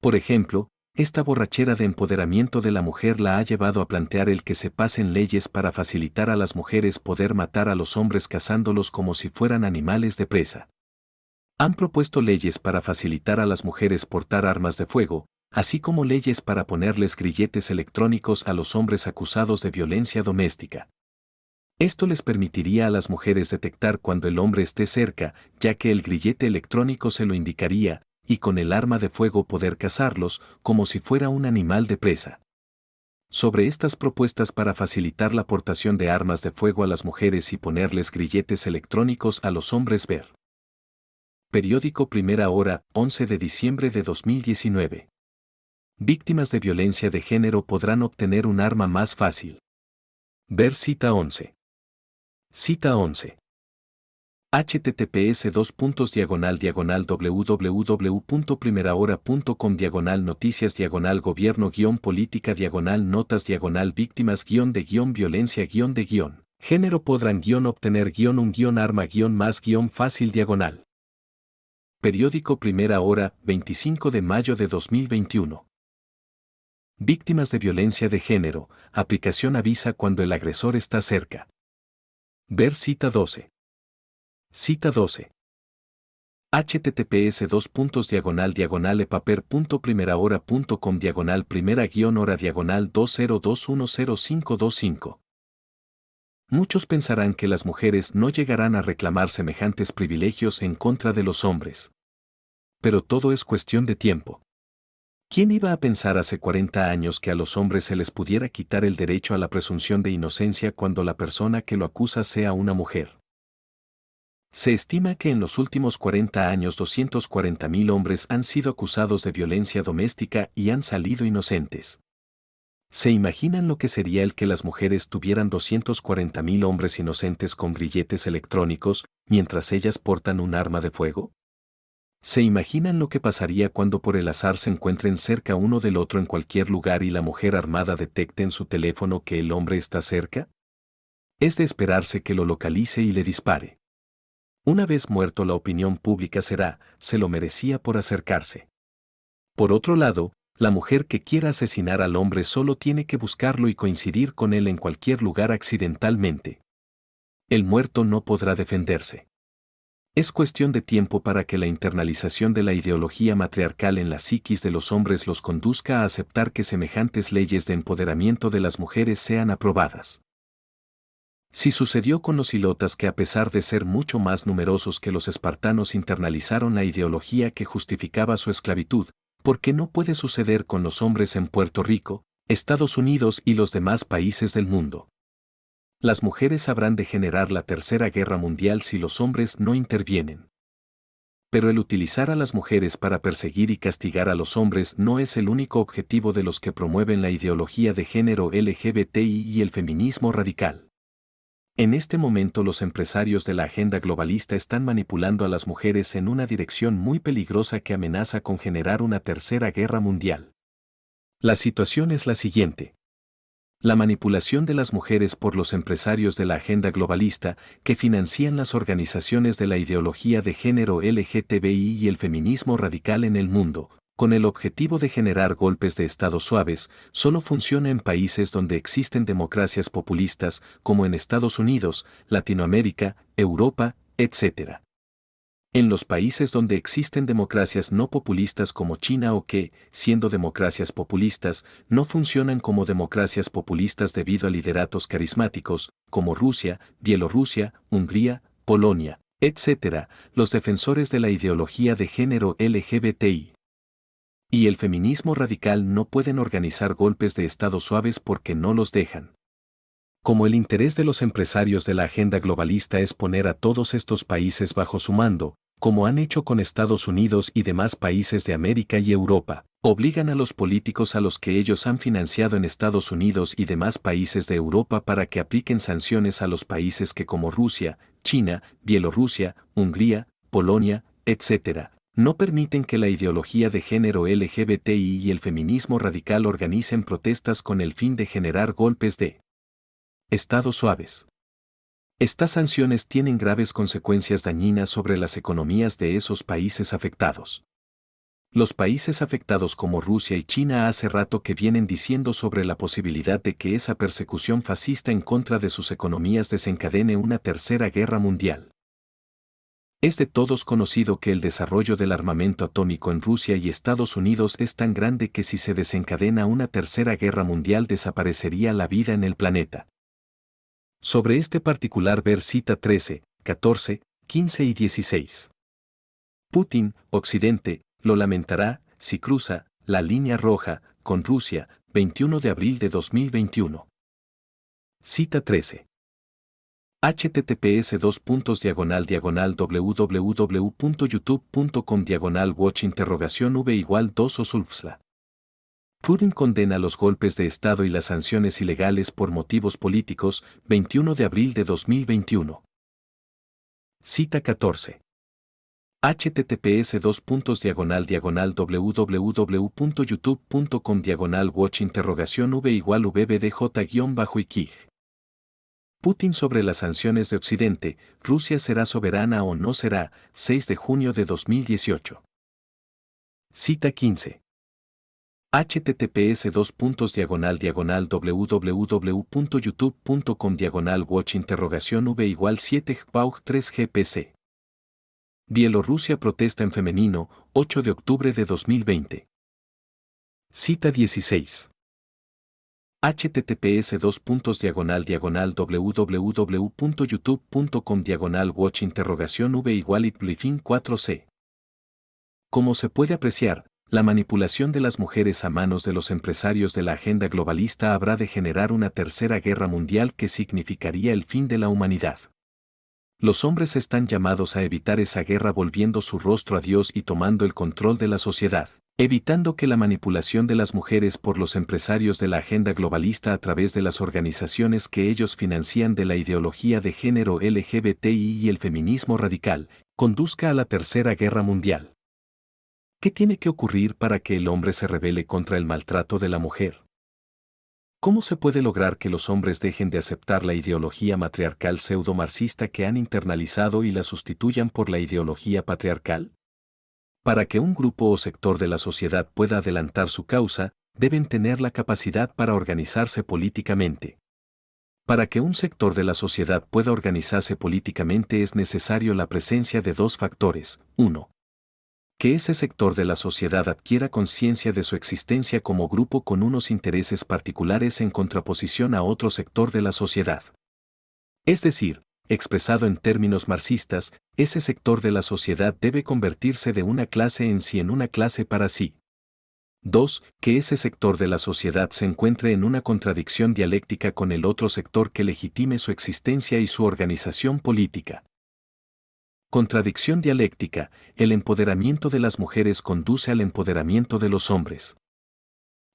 A: Por ejemplo, esta borrachera de empoderamiento de la mujer la ha llevado a plantear el que se pasen leyes para facilitar a las mujeres poder matar a los hombres cazándolos como si fueran animales de presa. Han propuesto leyes para facilitar a las mujeres portar armas de fuego, así como leyes para ponerles grilletes electrónicos a los hombres acusados de violencia doméstica. Esto les permitiría a las mujeres detectar cuando el hombre esté cerca, ya que el grillete electrónico se lo indicaría, y con el arma de fuego poder cazarlos como si fuera un animal de presa. Sobre estas propuestas para facilitar la portación de armas de fuego a las mujeres y ponerles grilletes electrónicos a los hombres, ver. Periódico Primera Hora, 11 de diciembre de 2019. Víctimas de violencia de género podrán obtener un arma más fácil. Ver cita 11. Cita 11. https://www.primerahora.com/noticias/gobierno-política-notas- víctimas-de-violencia-de- género podrán-obtener un arma más fácil diagonal. Periódico Primera Hora, 25 de mayo de 2021. Víctimas de violencia de género, aplicación avisa cuando el agresor está cerca. Ver cita 12. Cita 12. https://epaper.primerahora.com/primera-hora-20210525. Muchos pensarán que las mujeres no llegarán a reclamar semejantes privilegios en contra de los hombres. Pero todo es cuestión de tiempo. ¿Quién iba a pensar hace 40 años que a los hombres se les pudiera quitar el derecho a la presunción de inocencia cuando la persona que lo acusa sea una mujer? Se estima que en los últimos 40 años 240.000 hombres han sido acusados de violencia doméstica y han salido inocentes. ¿Se imaginan lo que sería el que las mujeres tuvieran 240.000 hombres inocentes con grilletes electrónicos, mientras ellas portan un arma de fuego? ¿Se imaginan lo que pasaría cuando por el azar se encuentren cerca uno del otro en cualquier lugar y la mujer armada detecte en su teléfono que el hombre está cerca? Es de esperarse que lo localice y le dispare. Una vez muerto, la opinión pública será, se lo merecía por acercarse. Por otro lado, la mujer que quiera asesinar al hombre solo tiene que buscarlo y coincidir con él en cualquier lugar accidentalmente. El muerto no podrá defenderse. Es cuestión de tiempo para que la internalización de la ideología matriarcal en la psiquis de los hombres los conduzca a aceptar que semejantes leyes de empoderamiento de las mujeres sean aprobadas. Si sucedió con los ilotas, que a pesar de ser mucho más numerosos que los espartanos internalizaron la ideología que justificaba su esclavitud, ¿por qué no puede suceder con los hombres en Puerto Rico, Estados Unidos y los demás países del mundo? Las mujeres habrán de generar la Tercera Guerra Mundial si los hombres no intervienen. Pero el utilizar a las mujeres para perseguir y castigar a los hombres no es el único objetivo de los que promueven la ideología de género LGBTI y el feminismo radical. En este momento los empresarios de la agenda globalista están manipulando a las mujeres en una dirección muy peligrosa que amenaza con generar una tercera guerra mundial. La situación es la siguiente. La manipulación de las mujeres por los empresarios de la agenda globalista que financian las organizaciones de la ideología de género LGTBI y el feminismo radical en el mundo, con el objetivo de generar golpes de Estado suaves, solo funciona en países donde existen democracias populistas como en Estados Unidos, Latinoamérica, Europa, etc. En los países donde existen democracias no populistas como China o que, siendo democracias populistas, no funcionan como democracias populistas debido a lideratos carismáticos, como Rusia, Bielorrusia, Hungría, Polonia, etc., los defensores de la ideología de género LGBTI y el feminismo radical no pueden organizar golpes de Estado suaves porque no los dejan. Como el interés de los empresarios de la agenda globalista es poner a todos estos países bajo su mando, como han hecho con Estados Unidos y demás países de América y Europa, obligan a los políticos a los que ellos han financiado en Estados Unidos y demás países de Europa para que apliquen sanciones a los países que como Rusia, China, Bielorrusia, Hungría, Polonia, etc., no permiten que la ideología de género LGBTI y el feminismo radical organicen protestas con el fin de generar golpes de Estado suaves. Estas sanciones tienen graves consecuencias dañinas sobre las economías de esos países afectados. Los países afectados como Rusia y China hace rato que vienen diciendo sobre la posibilidad de que esa persecución fascista en contra de sus economías desencadene una tercera guerra mundial. Es de todos conocido que el desarrollo del armamento atómico en Rusia y Estados Unidos es tan grande que si se desencadena una tercera guerra mundial desaparecería la vida en el planeta. Sobre este particular ver cita 13, 14, 15 y 16. Putin, Occidente, lo lamentará si cruza la línea roja con Rusia, 21 de abril de 2021. Cita 13. https://www.youtube.com/watch_v=2 o sulfsla. Putin condena los golpes de Estado y las sanciones ilegales por motivos políticos, 21 de abril de 2021. Cita 14. https://www.youtube.com/watch_v=vbdj-ikig. Putin sobre las sanciones de Occidente, Rusia será soberana o no será, 6 de junio de 2018. Cita 15. https://www.youtube.com/watch_v=7 Bielorrusia protesta en femenino, 8 de octubre de 2020. Cita 16. https://www.youtube.com/watch_v=4c. Como se puede apreciar, la manipulación de las mujeres a manos de los empresarios de la agenda globalista habrá de generar una tercera guerra mundial que significaría el fin de la humanidad. Los hombres están llamados a evitar esa guerra volviendo su rostro a Dios y tomando el control de la sociedad, evitando que la manipulación de las mujeres por los empresarios de la agenda globalista a través de las organizaciones que ellos financian de la ideología de género LGBTI y el feminismo radical, conduzca a la tercera guerra mundial. ¿Qué tiene que ocurrir para que el hombre se rebele contra el maltrato de la mujer? ¿Cómo se puede lograr que los hombres dejen de aceptar la ideología matriarcal pseudo-marxista que han internalizado y la sustituyan por la ideología patriarcal? Para que un grupo o sector de la sociedad pueda adelantar su causa, deben tener la capacidad para organizarse políticamente. Para que un sector de la sociedad pueda organizarse políticamente es necesario la presencia de dos factores. 1. Que ese sector de la sociedad adquiera conciencia de su existencia como grupo con unos intereses particulares en contraposición a otro sector de la sociedad. Es decir, expresado en términos marxistas, ese sector de la sociedad debe convertirse de una clase en sí en una clase para sí. 2. Que ese sector de la sociedad se encuentre en una contradicción dialéctica con el otro sector que legitime su existencia y su organización política. Contradicción dialéctica: el empoderamiento de las mujeres conduce al empoderamiento de los hombres.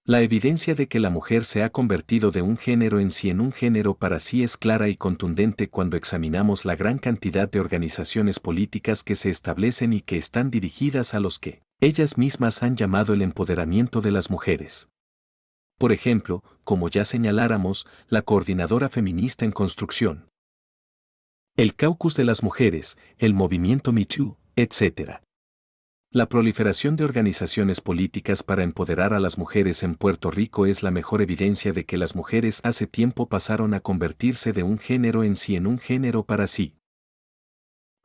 A: La evidencia de que la mujer se ha convertido de un género en sí en un género para sí es clara y contundente cuando examinamos la gran cantidad de organizaciones políticas que se establecen y que están dirigidas a los que ellas mismas han llamado el empoderamiento de las mujeres. Por ejemplo, como ya señaláramos, la Coordinadora Feminista en Construcción, el Caucus de las Mujeres, el Movimiento Me Too, etc. La proliferación de organizaciones políticas para empoderar a las mujeres en Puerto Rico es la mejor evidencia de que las mujeres hace tiempo pasaron a convertirse de un género en sí en un género para sí.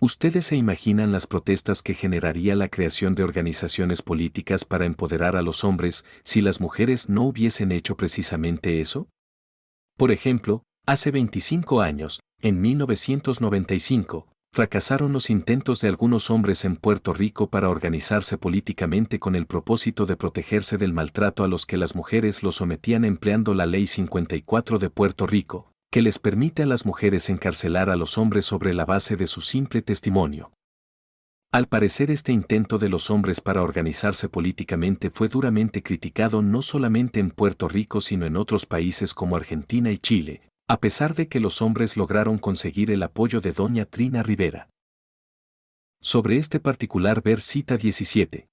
A: ¿Ustedes se imaginan las protestas que generaría la creación de organizaciones políticas para empoderar a los hombres si las mujeres no hubiesen hecho precisamente eso? Por ejemplo, hace 25 años, en 1995, fracasaron los intentos de algunos hombres en Puerto Rico para organizarse políticamente con el propósito de protegerse del maltrato a los que las mujeres los sometían empleando la Ley 54 de Puerto Rico, que les permite a las mujeres encarcelar a los hombres sobre la base de su simple testimonio. Al parecer este intento de los hombres para organizarse políticamente fue duramente criticado no solamente en Puerto Rico sino en otros países como Argentina y Chile, a pesar de que los hombres lograron conseguir el apoyo de doña Trina Rivera. Sobre este particular ver cita 17.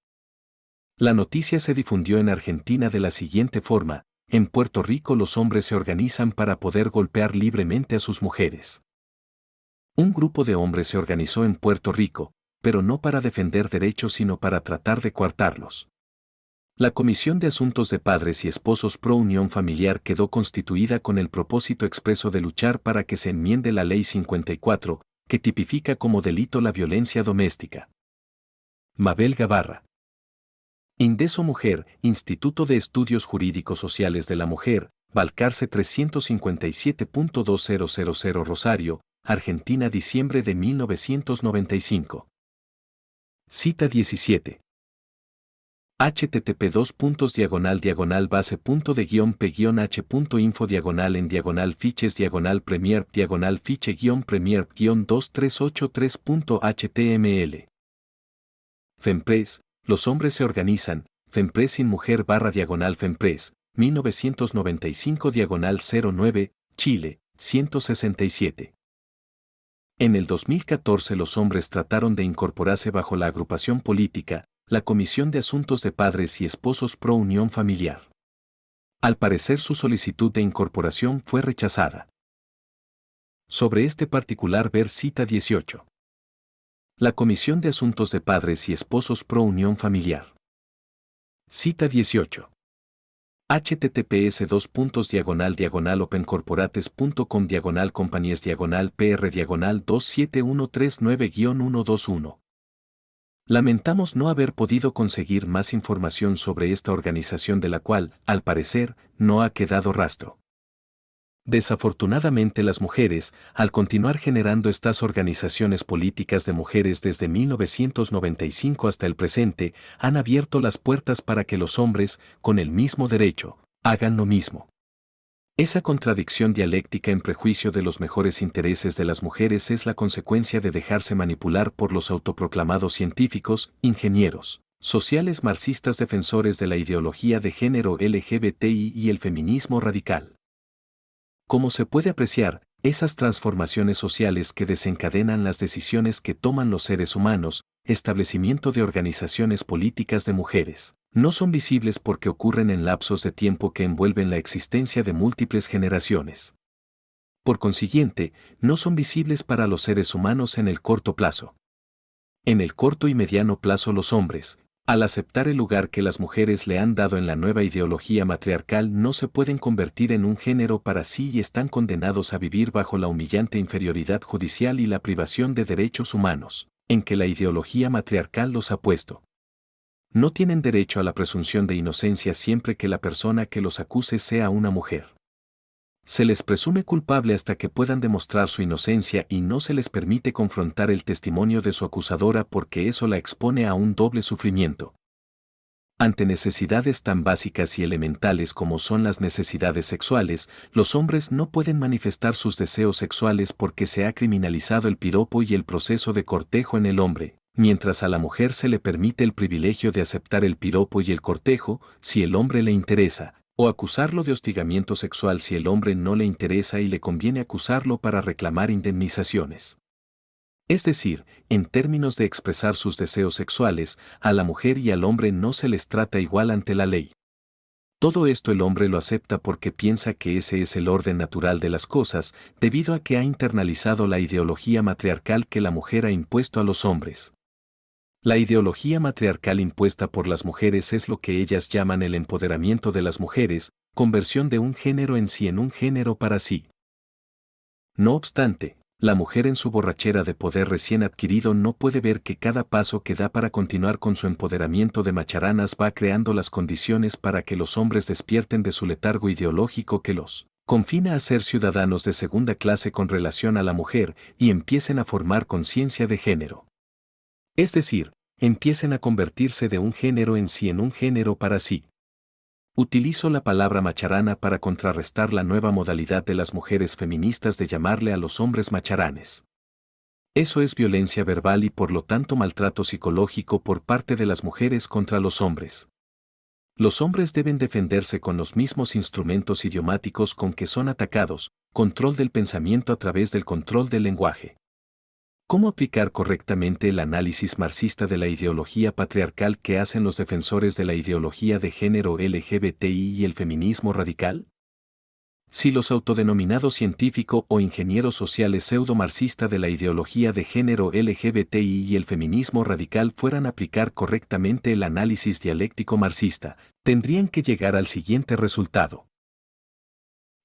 A: La noticia se difundió en Argentina de la siguiente forma: en Puerto Rico los hombres se organizan para poder golpear libremente a sus mujeres. Un grupo de hombres se organizó en Puerto Rico, pero no para defender derechos sino para tratar de coartarlos. La Comisión de Asuntos de Padres y Esposos Pro Unión Familiar quedó constituida con el propósito expreso de luchar para que se enmiende la Ley 54, que tipifica como delito la violencia doméstica. Mabel Gabarra. Indeso Mujer, Instituto de Estudios Jurídicos Sociales de la Mujer, Balcarce 357.2000 Rosario, Argentina, diciembre de 1995. Cita 17. http://base.diagonal/premier-fiches-premier-premier-23838.html. Fempres, los hombres se organizan, Fempres sin mujer /Fempres, 1995-09, Chile, 167. En el 2014 los hombres trataron de incorporarse bajo la agrupación política, la Comisión de Asuntos de Padres y Esposos Pro Unión Familiar. Al parecer su solicitud de incorporación fue rechazada. Sobre este particular ver cita 18. La Comisión de Asuntos de Padres y Esposos Pro Unión Familiar. Cita 18. https://opencorporates.com/companies/pr/27139-121. Lamentamos no haber podido conseguir más información sobre esta organización de la cual, al parecer, no ha quedado rastro. Desafortunadamente las mujeres, al continuar generando estas organizaciones políticas de mujeres desde 1995 hasta el presente, han abierto las puertas para que los hombres, con el mismo derecho, hagan lo mismo. Esa contradicción dialéctica en prejuicio de los mejores intereses de las mujeres es la consecuencia de dejarse manipular por los autoproclamados científicos, ingenieros, sociales marxistas defensores de la ideología de género LGBTI y el feminismo radical. Como se puede apreciar, esas transformaciones sociales que desencadenan las decisiones que toman los seres humanos, establecimiento de organizaciones políticas de mujeres, no son visibles porque ocurren en lapsos de tiempo que envuelven la existencia de múltiples generaciones. Por consiguiente, no son visibles para los seres humanos en el corto plazo. En el corto y mediano plazo los hombres, al aceptar el lugar que las mujeres le han dado en la nueva ideología matriarcal, no se pueden convertir en un género para sí y están condenados a vivir bajo la humillante inferioridad judicial y la privación de derechos humanos, en que la ideología matriarcal los ha puesto. No tienen derecho a la presunción de inocencia siempre que la persona que los acuse sea una mujer. Se les presume culpable hasta que puedan demostrar su inocencia y no se les permite confrontar el testimonio de su acusadora porque eso la expone a un doble sufrimiento. Ante necesidades tan básicas y elementales como son las necesidades sexuales, los hombres no pueden manifestar sus deseos sexuales porque se ha criminalizado el piropo y el proceso de cortejo en el hombre, mientras a la mujer se le permite el privilegio de aceptar el piropo y el cortejo si el hombre le interesa, o acusarlo de hostigamiento sexual si el hombre no le interesa y le conviene acusarlo para reclamar indemnizaciones. Es decir, en términos de expresar sus deseos sexuales, a la mujer y al hombre no se les trata igual ante la ley. Todo esto el hombre lo acepta porque piensa que ese es el orden natural de las cosas, debido a que ha internalizado la ideología matriarcal que la mujer ha impuesto a los hombres. La ideología matriarcal impuesta por las mujeres es lo que ellas llaman el empoderamiento de las mujeres, conversión de un género en sí en un género para sí. No obstante, la mujer en su borrachera de poder recién adquirido no puede ver que cada paso que da para continuar con su empoderamiento de macharanas va creando las condiciones para que los hombres despierten de su letargo ideológico que los confina a ser ciudadanos de segunda clase con relación a la mujer y empiecen a formar conciencia de género. Es decir, empiecen a convertirse de un género en sí en un género para sí. Utilizo la palabra macharana para contrarrestar la nueva modalidad de las mujeres feministas de llamarle a los hombres macharanes. Eso es violencia verbal y por lo tanto maltrato psicológico por parte de las mujeres contra los hombres. Los hombres deben defenderse con los mismos instrumentos idiomáticos con que son atacados, control del pensamiento a través del control del lenguaje. ¿Cómo aplicar correctamente el análisis marxista de la ideología patriarcal que hacen los defensores de la ideología de género LGBTI y el feminismo radical? Si los autodenominados científico o ingenieros sociales pseudo-marxista de la ideología de género LGBTI y el feminismo radical fueran a aplicar correctamente el análisis dialéctico marxista, tendrían que llegar al siguiente resultado.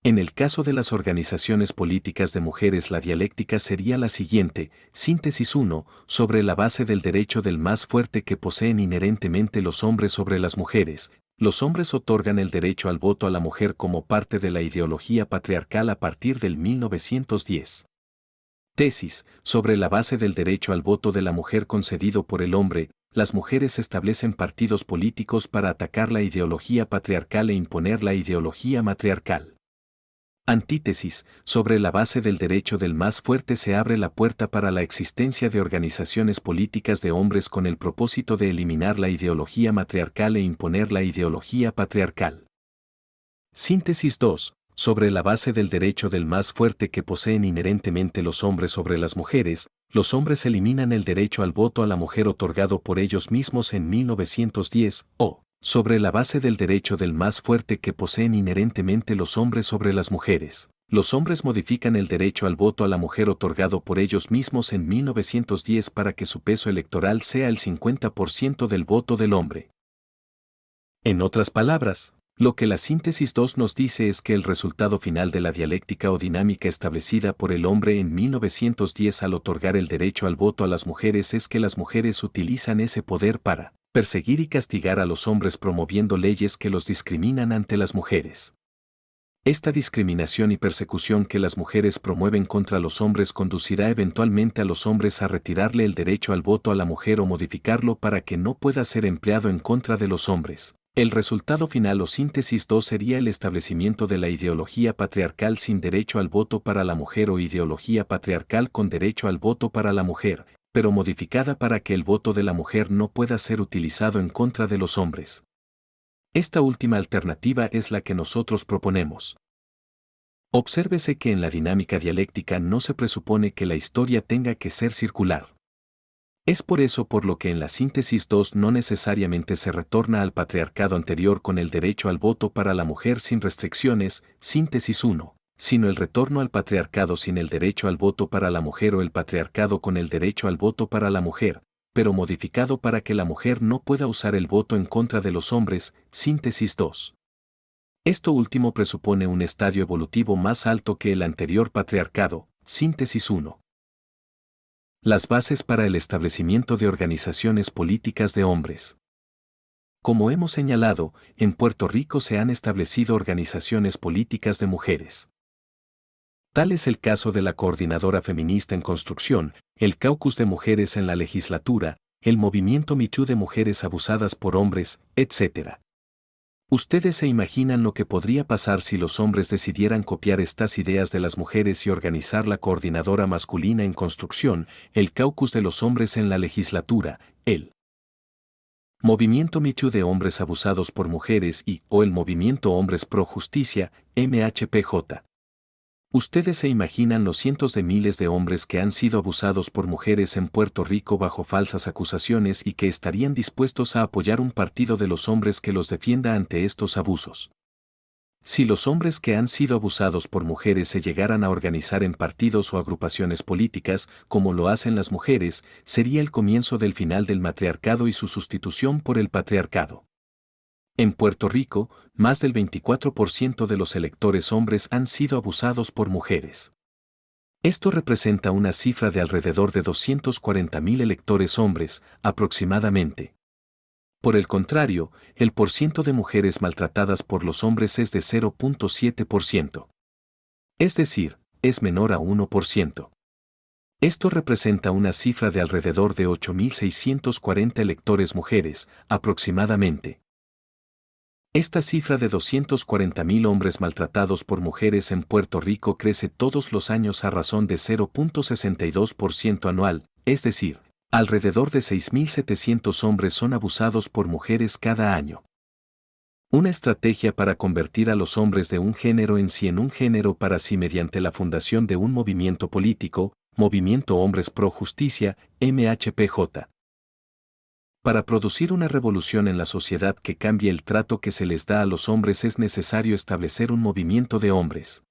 A: En el caso de las organizaciones políticas de mujeres, la dialéctica sería la siguiente: síntesis 1, sobre la base del derecho del más fuerte que poseen inherentemente los hombres sobre las mujeres. Los hombres otorgan el derecho al voto a la mujer como parte de la ideología patriarcal a partir del 1910. Tesis, sobre la base del derecho al voto de la mujer concedido por el hombre, las mujeres establecen partidos políticos para atacar la ideología patriarcal e imponer la ideología matriarcal. Antítesis, sobre la base del derecho del más fuerte se abre la puerta para la existencia de organizaciones políticas de hombres con el propósito de eliminar la ideología matriarcal e imponer la ideología patriarcal. Síntesis 2, sobre la base del derecho del más fuerte que poseen inherentemente los hombres sobre las mujeres, los hombres eliminan el derecho al voto a la mujer otorgado por ellos mismos en 1910, o sobre la base del derecho del más fuerte que poseen inherentemente los hombres sobre las mujeres. Los hombres modifican el derecho al voto a la mujer otorgado por ellos mismos en 1910 para que su peso electoral sea el 50% del voto del hombre. En otras palabras, lo que la síntesis 2 nos dice es que el resultado final de la dialéctica o dinámica establecida por el hombre en 1910 al otorgar el derecho al voto a las mujeres es que las mujeres utilizan ese poder para perseguir y castigar a los hombres promoviendo leyes que los discriminan ante las mujeres. Esta discriminación y persecución que las mujeres promueven contra los hombres conducirá eventualmente a los hombres a retirarle el derecho al voto a la mujer o modificarlo para que no pueda ser empleado en contra de los hombres. El resultado final o síntesis 2 sería el establecimiento de la ideología patriarcal sin derecho al voto para la mujer o ideología patriarcal con derecho al voto para la mujer, pero modificada para que el voto de la mujer no pueda ser utilizado en contra de los hombres. Esta última alternativa es la que nosotros proponemos. Obsérvese que en la dinámica dialéctica no se presupone que la historia tenga que ser circular. Es por eso por lo que en la síntesis 2 no necesariamente se retorna al patriarcado anterior con el derecho al voto para la mujer sin restricciones, síntesis 1. Sino el retorno al patriarcado sin el derecho al voto para la mujer o el patriarcado con el derecho al voto para la mujer, pero modificado para que la mujer no pueda usar el voto en contra de los hombres, síntesis 2. Esto último presupone un estadio evolutivo más alto que el anterior patriarcado, síntesis 1. Las bases para el establecimiento de organizaciones políticas de hombres. Como hemos señalado, en Puerto Rico se han establecido organizaciones políticas de mujeres. Tal es el caso de la Coordinadora Feminista en Construcción, el Caucus de Mujeres en la Legislatura, el movimiento Me Too de mujeres abusadas por hombres, etc. Ustedes se imaginan lo que podría pasar si los hombres decidieran copiar estas ideas de las mujeres y organizar la coordinadora masculina en construcción, el caucus de los hombres en la legislatura, el movimiento Me Too de hombres abusados por mujeres o el movimiento Hombres Pro Justicia, MHPJ. Ustedes se imaginan los cientos de miles de hombres que han sido abusados por mujeres en Puerto Rico bajo falsas acusaciones y que estarían dispuestos a apoyar un partido de los hombres que los defienda ante estos abusos. Si los hombres que han sido abusados por mujeres se llegaran a organizar en partidos o agrupaciones políticas, como lo hacen las mujeres, sería el comienzo del final del matriarcado y su sustitución por el patriarcado. En Puerto Rico, más del 24% de los electores hombres han sido abusados por mujeres. Esto representa una cifra de alrededor de 240,000 electores hombres, aproximadamente. Por el contrario, el porciento de mujeres maltratadas por los hombres es de 0.7%. Es decir, es menor a 1%. Esto representa una cifra de alrededor de 8,640 electores mujeres, aproximadamente. Esta cifra de 240,000 hombres maltratados por mujeres en Puerto Rico crece todos los años a razón de 0.62% anual, es decir, alrededor de 6,700 hombres son abusados por mujeres cada año. Una estrategia para convertir a los hombres de un género en sí en un género para sí mediante la fundación de un movimiento político, Movimiento Hombres Pro Justicia, MHPJ. Para producir una revolución en la sociedad que cambie el trato que se les da a los hombres es necesario establecer un movimiento de hombres.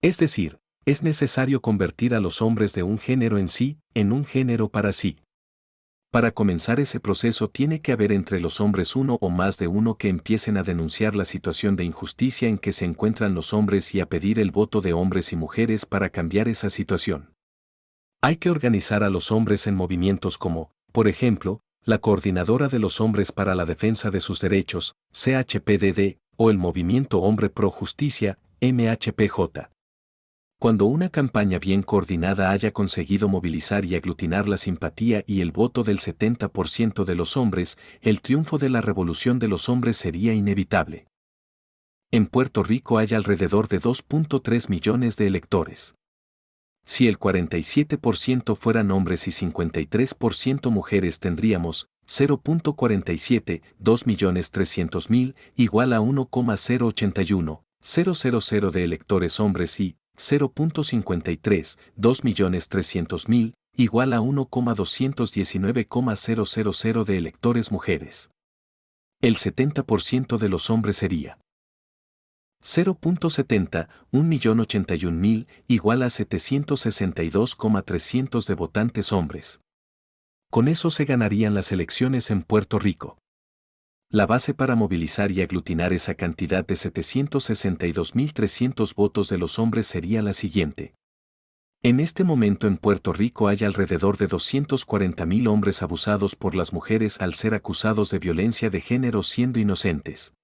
A: Es decir, es necesario convertir a los hombres de un género en sí, en un género para sí. Para comenzar ese proceso tiene que haber entre los hombres uno o más de uno que empiecen a denunciar la situación de injusticia en que se encuentran los hombres y a pedir el voto de hombres y mujeres para cambiar esa situación. Hay que organizar a los hombres en movimientos como, por ejemplo, la Coordinadora de los Hombres para la Defensa de sus Derechos, CHPDD, o el Movimiento Hombre Pro Justicia, MHPJ. Cuando una campaña bien coordinada haya conseguido movilizar y aglutinar la simpatía y el voto del 70% de los hombres, el triunfo de la revolución de los hombres sería inevitable. En Puerto Rico hay alrededor de 2.3 millones de electores. Si el 47% fueran hombres y 53% mujeres tendríamos 0.47, 2.300.000, igual a 1,081,000 de electores hombres y 0.53, 2.300.000, igual a 1,219,000 de electores mujeres. El 70% de los hombres sería 0.70, 1.081.000, igual a 762,300 de votantes hombres. Con eso se ganarían las elecciones en Puerto Rico. La base para movilizar y aglutinar esa cantidad de 762.300 votos de los hombres sería la siguiente. En este momento en Puerto Rico hay alrededor de 240,000 hombres abusados por las mujeres al ser acusados de violencia de género siendo inocentes.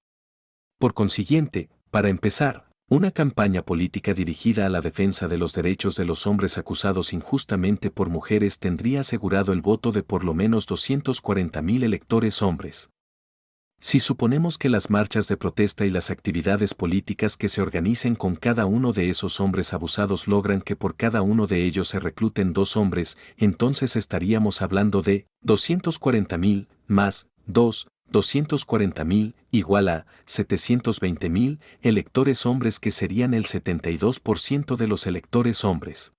A: Por consiguiente, para empezar, una campaña política dirigida a la defensa de los derechos de los hombres acusados injustamente por mujeres tendría asegurado el voto de por lo menos 240,000 electores hombres. Si suponemos que las marchas de protesta y las actividades políticas que se organicen con cada uno de esos hombres abusados logran que por cada uno de ellos se recluten 2 hombres, entonces estaríamos hablando de 240,000 más 240,000 igual a 720,000 electores hombres que serían el 72% de los electores hombres.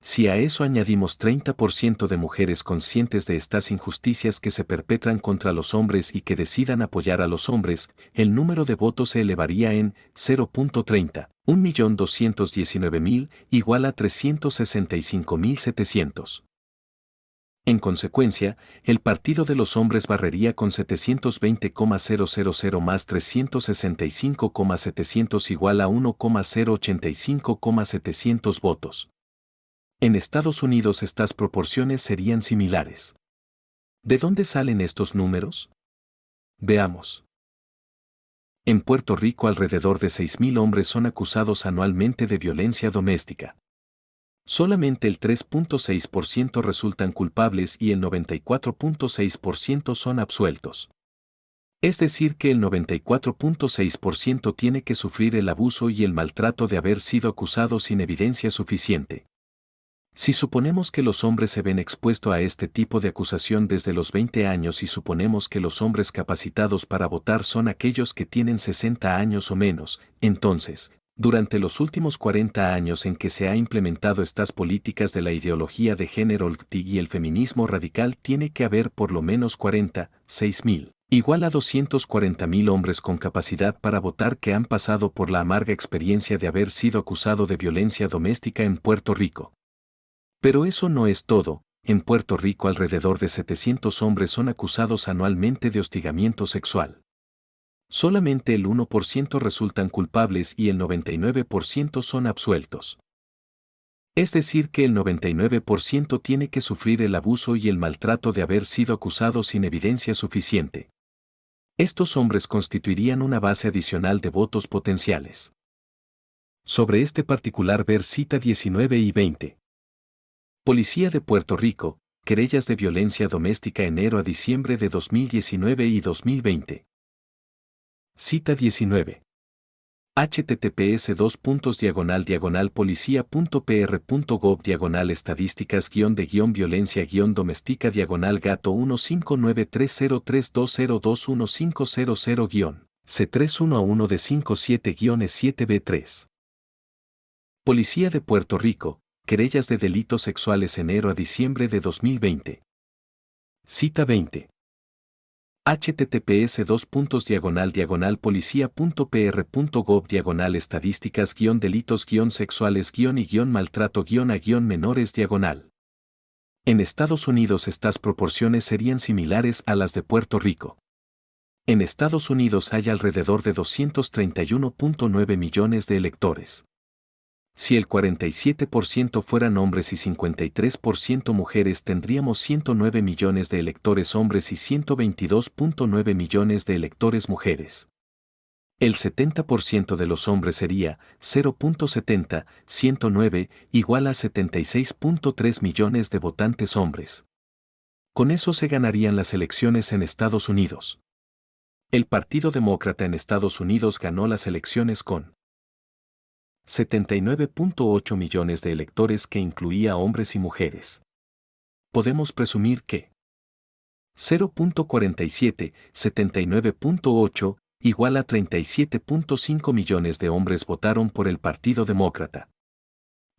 A: Si a eso añadimos 30% de mujeres conscientes de estas injusticias que se perpetran contra los hombres y que decidan apoyar a los hombres, el número de votos se elevaría en 0.30, 1.219.000 igual a 365.700. En consecuencia, el Partido de los Hombres barrería con 720,000 más 365,700 igual a 1,085,700 votos. En Estados Unidos estas proporciones serían similares. ¿De dónde salen estos números? Veamos. En Puerto Rico alrededor de 6,000 hombres son acusados anualmente de violencia doméstica. Solamente el 3.6% resultan culpables y el 94.6% son absueltos. Es decir, que el 94.6% tiene que sufrir el abuso y el maltrato de haber sido acusado sin evidencia suficiente. Si suponemos que los hombres se ven expuestos a este tipo de acusación desde los 20 años y suponemos que los hombres capacitados para votar son aquellos que tienen 60 años o menos, entonces, durante los últimos 40 años en que se ha implementado estas políticas de la ideología de género y el feminismo radical tiene que haber por lo menos 46.000. Igual a 240.000 hombres con capacidad para votar que han pasado por la amarga experiencia de haber sido acusado de violencia doméstica en Puerto Rico. Pero eso no es todo, en Puerto Rico alrededor de 700 hombres son acusados anualmente de hostigamiento sexual. Solamente el 1% resultan culpables y el 99% son absueltos. Es decir, que el 99% tiene que sufrir el abuso y el maltrato de haber sido acusado sin evidencia suficiente. Estos hombres constituirían una base adicional de votos potenciales. Sobre este particular ver cita 19 y 20. Policía de Puerto Rico, querellas de violencia doméstica enero a diciembre de 2019 y 2020. Cita 19. https://policía.pr.gov estadísticas-de-violencia-doméstica gato 1593032021500 C311 de 57-7B3. Policía de Puerto Rico, querellas de delitos sexuales enero a diciembre de 2020. Cita 20. https://policía.pr.gov estadísticas-delitos-sexuales-y-maltrato-a-menores En Estados Unidos estas proporciones serían similares a las de Puerto Rico. En Estados Unidos hay alrededor de 231.9 millones de electores. Si el 47% fueran hombres y 53% mujeres tendríamos 109 millones de electores hombres y 122.9 millones de electores mujeres. El 70% de los hombres sería 0.70, 109, igual a 76.3 millones de votantes hombres. Con eso se ganarían las elecciones en Estados Unidos. El Partido Demócrata en Estados Unidos ganó las elecciones con 79.8 millones de electores que incluía hombres y mujeres. Podemos presumir que 0.47, 79.8, igual a 37.5 millones de hombres votaron por el Partido Demócrata.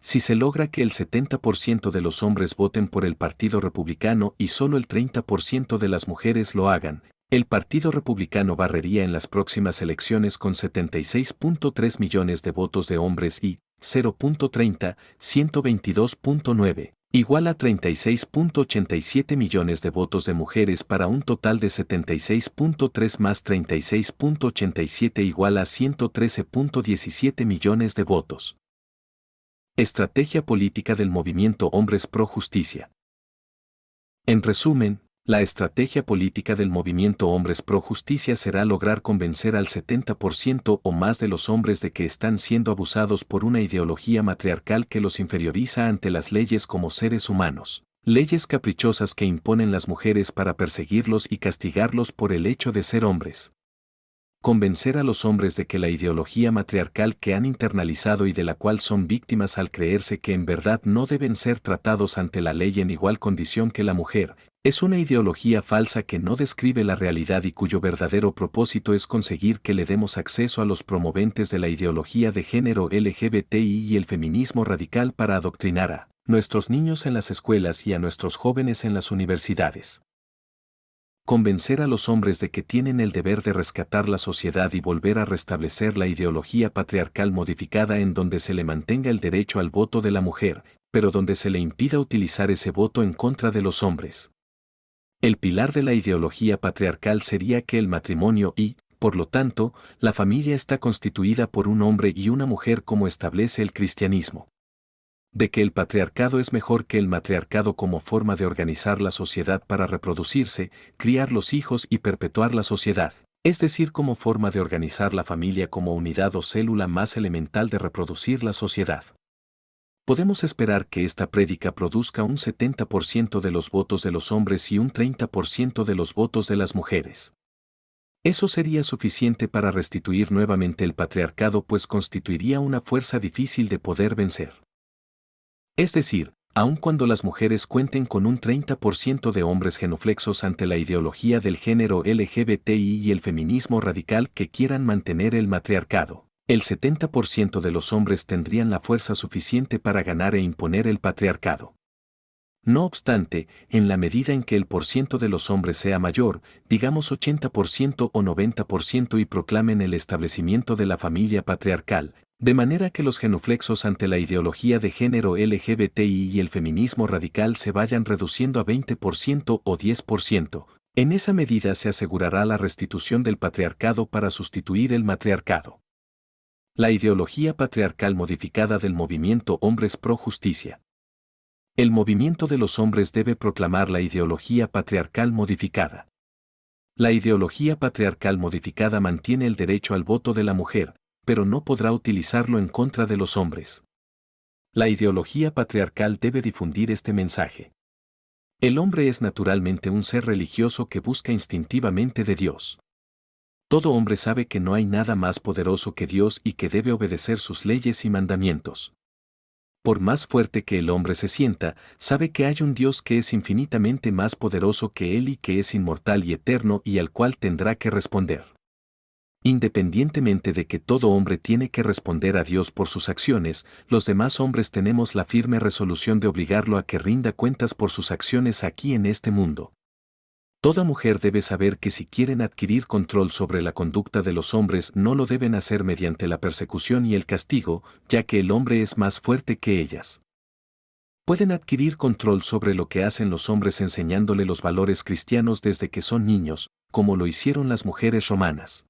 A: Si se logra que el 70% de los hombres voten por el Partido Republicano y solo el 30% de las mujeres lo hagan, el Partido Republicano barrería en las próximas elecciones con 76.3 millones de votos de hombres y 0.30, 122.9, igual a 36.87 millones de votos de mujeres para un total de 76.3 más 36.87 igual a 113.17 millones de votos. Estrategia política del movimiento Hombres Pro Justicia. En resumen, la estrategia política del movimiento Hombres Pro Justicia será lograr convencer al 70% o más de los hombres de que están siendo abusados por una ideología matriarcal que los inferioriza ante las leyes como seres humanos, leyes caprichosas que imponen las mujeres para perseguirlos y castigarlos por el hecho de ser hombres. Convencer a los hombres de que la ideología matriarcal que han internalizado y de la cual son víctimas al creerse que en verdad no deben ser tratados ante la ley en igual condición que la mujer, es una ideología falsa que no describe la realidad y cuyo verdadero propósito es conseguir que le demos acceso a los promoventes de la ideología de género LGBTI y el feminismo radical para adoctrinar a nuestros niños en las escuelas y a nuestros jóvenes en las universidades. Convencer a los hombres de que tienen el deber de rescatar la sociedad y volver a restablecer la ideología patriarcal modificada en donde se le mantenga el derecho al voto de la mujer, pero donde se le impida utilizar ese voto en contra de los hombres. El pilar de la ideología patriarcal sería que el matrimonio y, por lo tanto, la familia está constituida por un hombre y una mujer como establece el cristianismo. De que el patriarcado es mejor que el matriarcado como forma de organizar la sociedad para reproducirse, criar los hijos y perpetuar la sociedad, es decir, como forma de organizar la familia como unidad o célula más elemental de reproducir la sociedad. podemos esperar que esta prédica produzca un 70% de los votos de los hombres y un 30% de los votos de las mujeres. Eso sería suficiente para restituir nuevamente el patriarcado, pues constituiría una fuerza difícil de poder vencer. Es decir, aun cuando las mujeres cuenten con un 30% de hombres genuflexos ante la ideología del género LGBTI y el feminismo radical que quieran mantener el matriarcado, el 70% de los hombres tendrían la fuerza suficiente para ganar e imponer el patriarcado. No obstante, en la medida en que el porciento de los hombres sea mayor, digamos 80% o 90% y proclamen el establecimiento de la familia patriarcal, de manera que los genuflexos ante la ideología de género LGBTI y el feminismo radical se vayan reduciendo a 20% o 10%, en esa medida se asegurará la restitución del patriarcado para sustituir el matriarcado. La ideología patriarcal modificada del movimiento Hombres Pro Justicia. El movimiento de los hombres debe proclamar la ideología patriarcal modificada. La ideología patriarcal modificada mantiene el derecho al voto de la mujer, pero no podrá utilizarlo en contra de los hombres. La ideología patriarcal debe difundir este mensaje. El hombre es naturalmente un ser religioso que busca instintivamente de Dios. Todo hombre sabe que no hay nada más poderoso que Dios y que debe obedecer sus leyes y mandamientos. Por más fuerte que el hombre se sienta, sabe que hay un Dios que es infinitamente más poderoso que él y que es inmortal y eterno y al cual tendrá que responder. Independientemente de que todo hombre tiene que responder a Dios por sus acciones, los demás hombres tenemos la firme resolución de obligarlo a que rinda cuentas por sus acciones aquí en este mundo. Toda mujer debe saber que si quieren adquirir control sobre la conducta de los hombres no lo deben hacer mediante la persecución y el castigo, ya que el hombre es más fuerte que ellas. Pueden adquirir control sobre lo que hacen los hombres enseñándole los valores cristianos desde que son niños, como lo hicieron las mujeres romanas.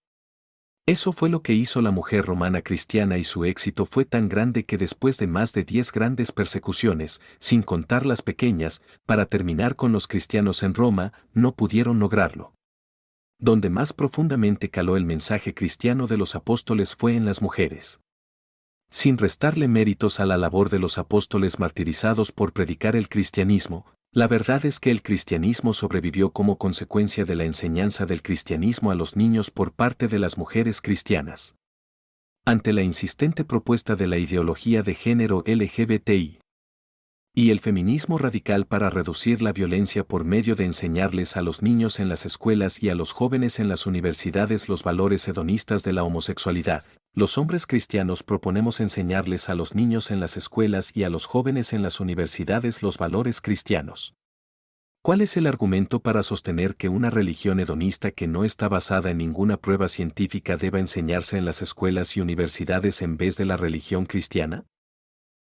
A: Eso fue lo que hizo la mujer romana cristiana y su éxito fue tan grande que después de más de 10 grandes persecuciones, sin contar las pequeñas, para terminar con los cristianos en Roma, no pudieron lograrlo. Donde más profundamente caló el mensaje cristiano de los apóstoles fue en las mujeres. Sin restarle méritos a la labor de los apóstoles martirizados por predicar el cristianismo, la verdad es que el cristianismo sobrevivió como consecuencia de la enseñanza del cristianismo a los niños por parte de las mujeres cristianas. Ante la insistente propuesta de la ideología de género LGBTI y el feminismo radical para reducir la violencia por medio de enseñarles a los niños en las escuelas y a los jóvenes en las universidades los valores hedonistas de la homosexualidad, los hombres cristianos proponemos enseñarles a los niños en las escuelas y a los jóvenes en las universidades los valores cristianos. ¿Cuál es el argumento para sostener que una religión hedonista que no está basada en ninguna prueba científica deba enseñarse en las escuelas y universidades en vez de la religión cristiana?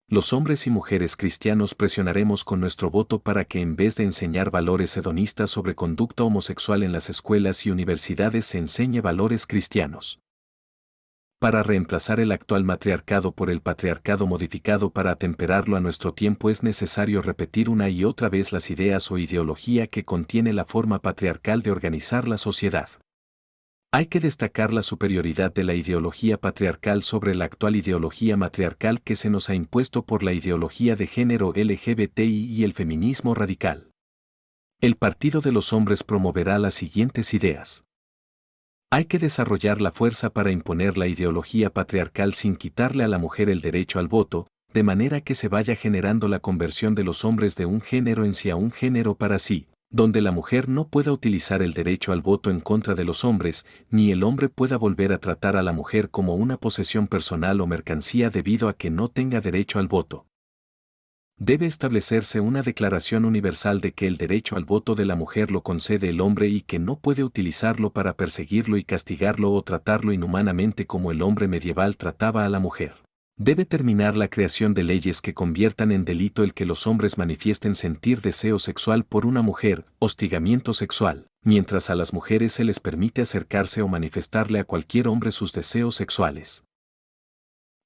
A: Los hombres y mujeres cristianos presionaremos con nuestro voto para que en vez de enseñar valores hedonistas sobre conducta homosexual en las escuelas y universidades se enseñe valores cristianos. Para reemplazar el actual matriarcado por el patriarcado modificado para atemperarlo a nuestro tiempo es necesario repetir una y otra vez las ideas o ideología que contiene la forma patriarcal de organizar la sociedad. Hay que destacar la superioridad de la ideología patriarcal sobre la actual ideología matriarcal que se nos ha impuesto por la ideología de género LGBTI y el feminismo radical. El Partido de los Hombres promoverá las siguientes ideas. Hay que desarrollar la fuerza para imponer la ideología patriarcal sin quitarle a la mujer el derecho al voto, de manera que se vaya generando la conversión de los hombres de un género en sí a un género para sí, donde la mujer no pueda utilizar el derecho al voto en contra de los hombres, ni el hombre pueda volver a tratar a la mujer como una posesión personal o mercancía debido a que no tenga derecho al voto. Debe establecerse una declaración universal de que el derecho al voto de la mujer lo concede el hombre y que no puede utilizarlo para perseguirlo y castigarlo o tratarlo inhumanamente como el hombre medieval trataba a la mujer. Debe terminar la creación de leyes que conviertan en delito el que los hombres manifiesten sentir deseo sexual por una mujer, hostigamiento sexual, mientras a las mujeres se les permite acercarse o manifestarle a cualquier hombre sus deseos sexuales.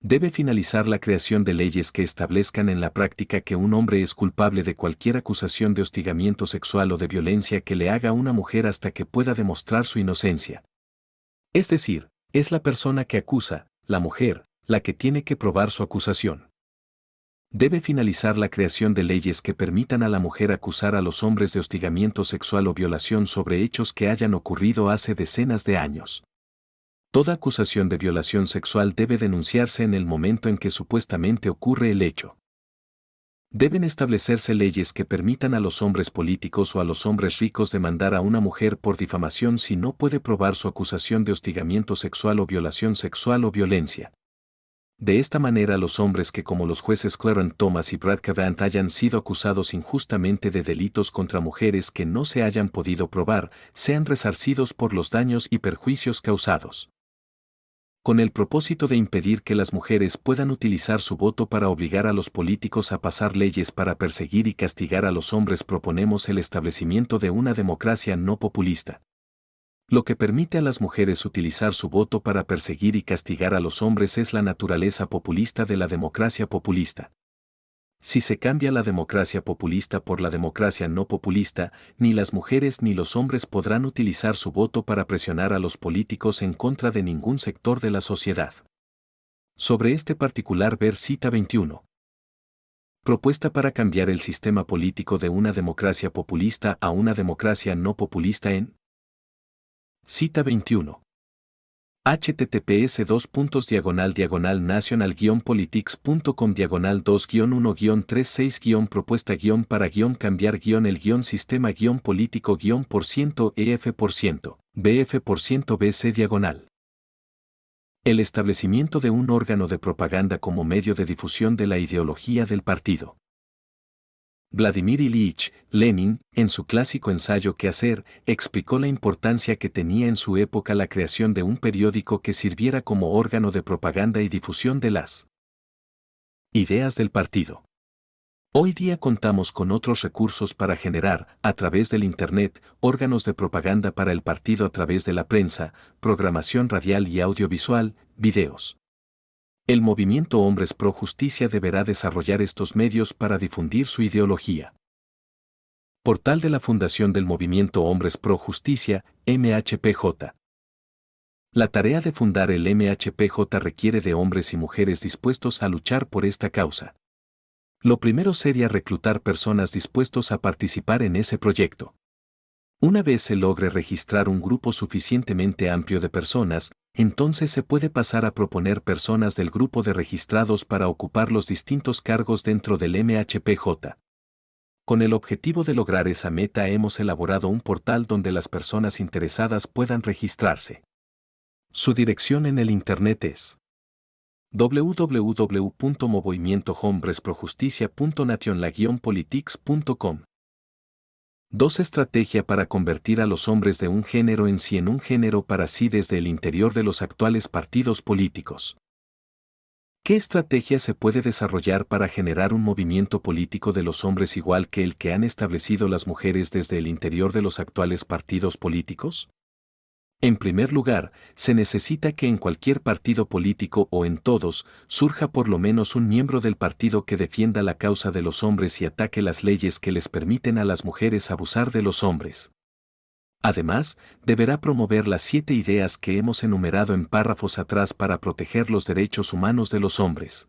A: Debe finalizar la creación de leyes que establezcan en la práctica que un hombre es culpable de cualquier acusación de hostigamiento sexual o de violencia que le haga a una mujer hasta que pueda demostrar su inocencia. Es decir, es la persona que acusa, la mujer, la que tiene que probar su acusación. Debe finalizar la creación de leyes que permitan a la mujer acusar a los hombres de hostigamiento sexual o violación sobre hechos que hayan ocurrido hace decenas de años. Toda acusación de violación sexual debe denunciarse en el momento en que supuestamente ocurre el hecho. Deben establecerse leyes que permitan a los hombres políticos o a los hombres ricos demandar a una mujer por difamación si no puede probar su acusación de hostigamiento sexual o violación sexual o violencia. De esta manera los hombres que como los jueces Clarence Thomas y Brad Cavant hayan sido acusados injustamente de delitos contra mujeres que no se hayan podido probar, sean resarcidos por los daños y perjuicios causados. Con el propósito de impedir que las mujeres puedan utilizar su voto para obligar a los políticos a pasar leyes para perseguir y castigar a los hombres, proponemos el establecimiento de una democracia no populista. Lo que permite a las mujeres utilizar su voto para perseguir y castigar a los hombres es la naturaleza populista de la democracia populista. Si se cambia la democracia populista por la democracia no populista, ni las mujeres ni los hombres podrán utilizar su voto para presionar a los políticos en contra de ningún sector de la sociedad. Sobre este particular ver cita 21. Propuesta para cambiar el sistema político de una democracia populista a una democracia no populista en cita 21. https://national-politics.com/2-1-36-para-cambiar-el-sistema-político-por ciento EF%BF%BC-. El establecimiento de un órgano de propaganda como medio de difusión de la ideología del partido. Vladimir Ilich Lenin, en su clásico ensayo ¿Qué hacer?, explicó la importancia que tenía en su época la creación de un periódico que sirviera como órgano de propaganda y difusión de las ideas del partido. Hoy día contamos con otros recursos para generar, a través del Internet, órganos de propaganda para el partido a través de la prensa, programación radial y audiovisual, videos. El movimiento Hombres Pro Justicia deberá desarrollar estos medios para difundir su ideología. Portal de la Fundación del Movimiento Hombres Pro Justicia, MHPJ. La tarea de fundar el MHPJ requiere de hombres y mujeres dispuestos a luchar por esta causa. Lo primero sería reclutar personas dispuestos a participar en ese proyecto. Una vez se logre registrar un grupo suficientemente amplio de personas, entonces se puede pasar a proponer personas del grupo de registrados para ocupar los distintos cargos dentro del MHPJ. Con el objetivo de lograr esa meta hemos elaborado un portal donde las personas interesadas puedan registrarse. Su dirección en el Internet es www.movimientohombresprojusticia.national-politics.com. 2. Estrategia para convertir a los hombres de un género en sí en un género para sí desde el interior de los actuales partidos políticos. ¿Qué estrategia se puede desarrollar para generar un movimiento político de los hombres igual que el que han establecido las mujeres desde el interior de los actuales partidos políticos? En primer lugar, se necesita que en cualquier partido político o en todos, surja por lo menos un miembro del partido que defienda la causa de los hombres y ataque las leyes que les permiten a las mujeres abusar de los hombres. Además, deberá promover las 7 ideas que hemos enumerado en párrafos atrás para proteger los derechos humanos de los hombres.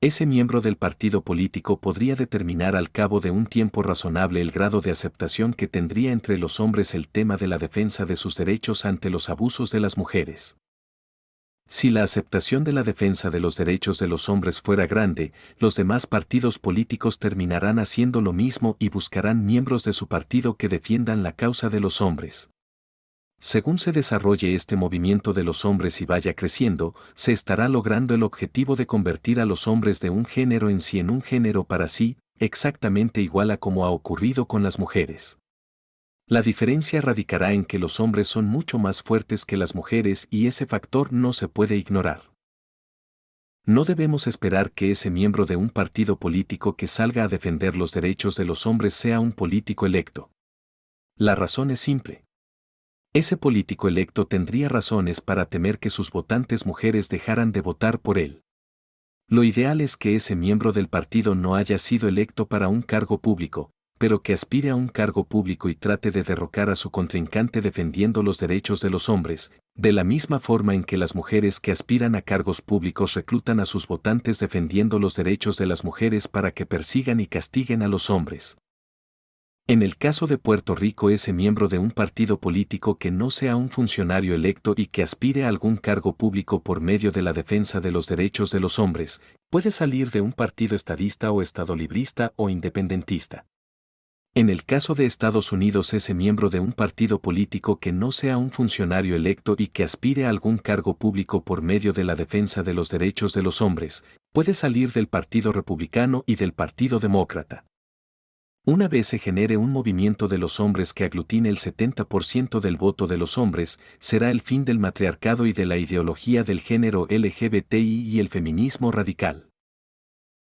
A: Ese miembro del partido político podría determinar al cabo de un tiempo razonable el grado de aceptación que tendría entre los hombres el tema de la defensa de sus derechos ante los abusos de las mujeres. Si la aceptación de la defensa de los derechos de los hombres fuera grande, los demás partidos políticos terminarán haciendo lo mismo y buscarán miembros de su partido que defiendan la causa de los hombres. Según se desarrolle este movimiento de los hombres y vaya creciendo, se estará logrando el objetivo de convertir a los hombres de un género en sí en un género para sí, exactamente igual a como ha ocurrido con las mujeres. La diferencia radicará en que los hombres son mucho más fuertes que las mujeres y ese factor no se puede ignorar. No debemos esperar que ese miembro de un partido político que salga a defender los derechos de los hombres sea un político electo. La razón es simple. Ese político electo tendría razones para temer que sus votantes mujeres dejaran de votar por él. Lo ideal es que ese miembro del partido no haya sido electo para un cargo público, pero que aspire a un cargo público y trate de derrocar a su contrincante defendiendo los derechos de los hombres, De la misma forma en que las mujeres que aspiran a cargos públicos reclutan a sus votantes defendiendo los derechos de las mujeres para que persigan y castiguen a los hombres. En el caso de Puerto Rico, ese miembro de un partido político que no sea un funcionario electo y que aspire a algún cargo público por medio de la defensa de los derechos de los hombres, puede salir de un partido estadista o estadolibrista o independentista. En el caso de Estados Unidos, ese miembro de un partido político que no sea un funcionario electo y que aspire a algún cargo público por medio de la defensa de los derechos de los hombres, puede salir del Partido Republicano y del Partido Demócrata. Una vez se genere un movimiento de los hombres que aglutine el 70% del voto de los hombres, será el fin del matriarcado y de la ideología del género LGBTI y el feminismo radical.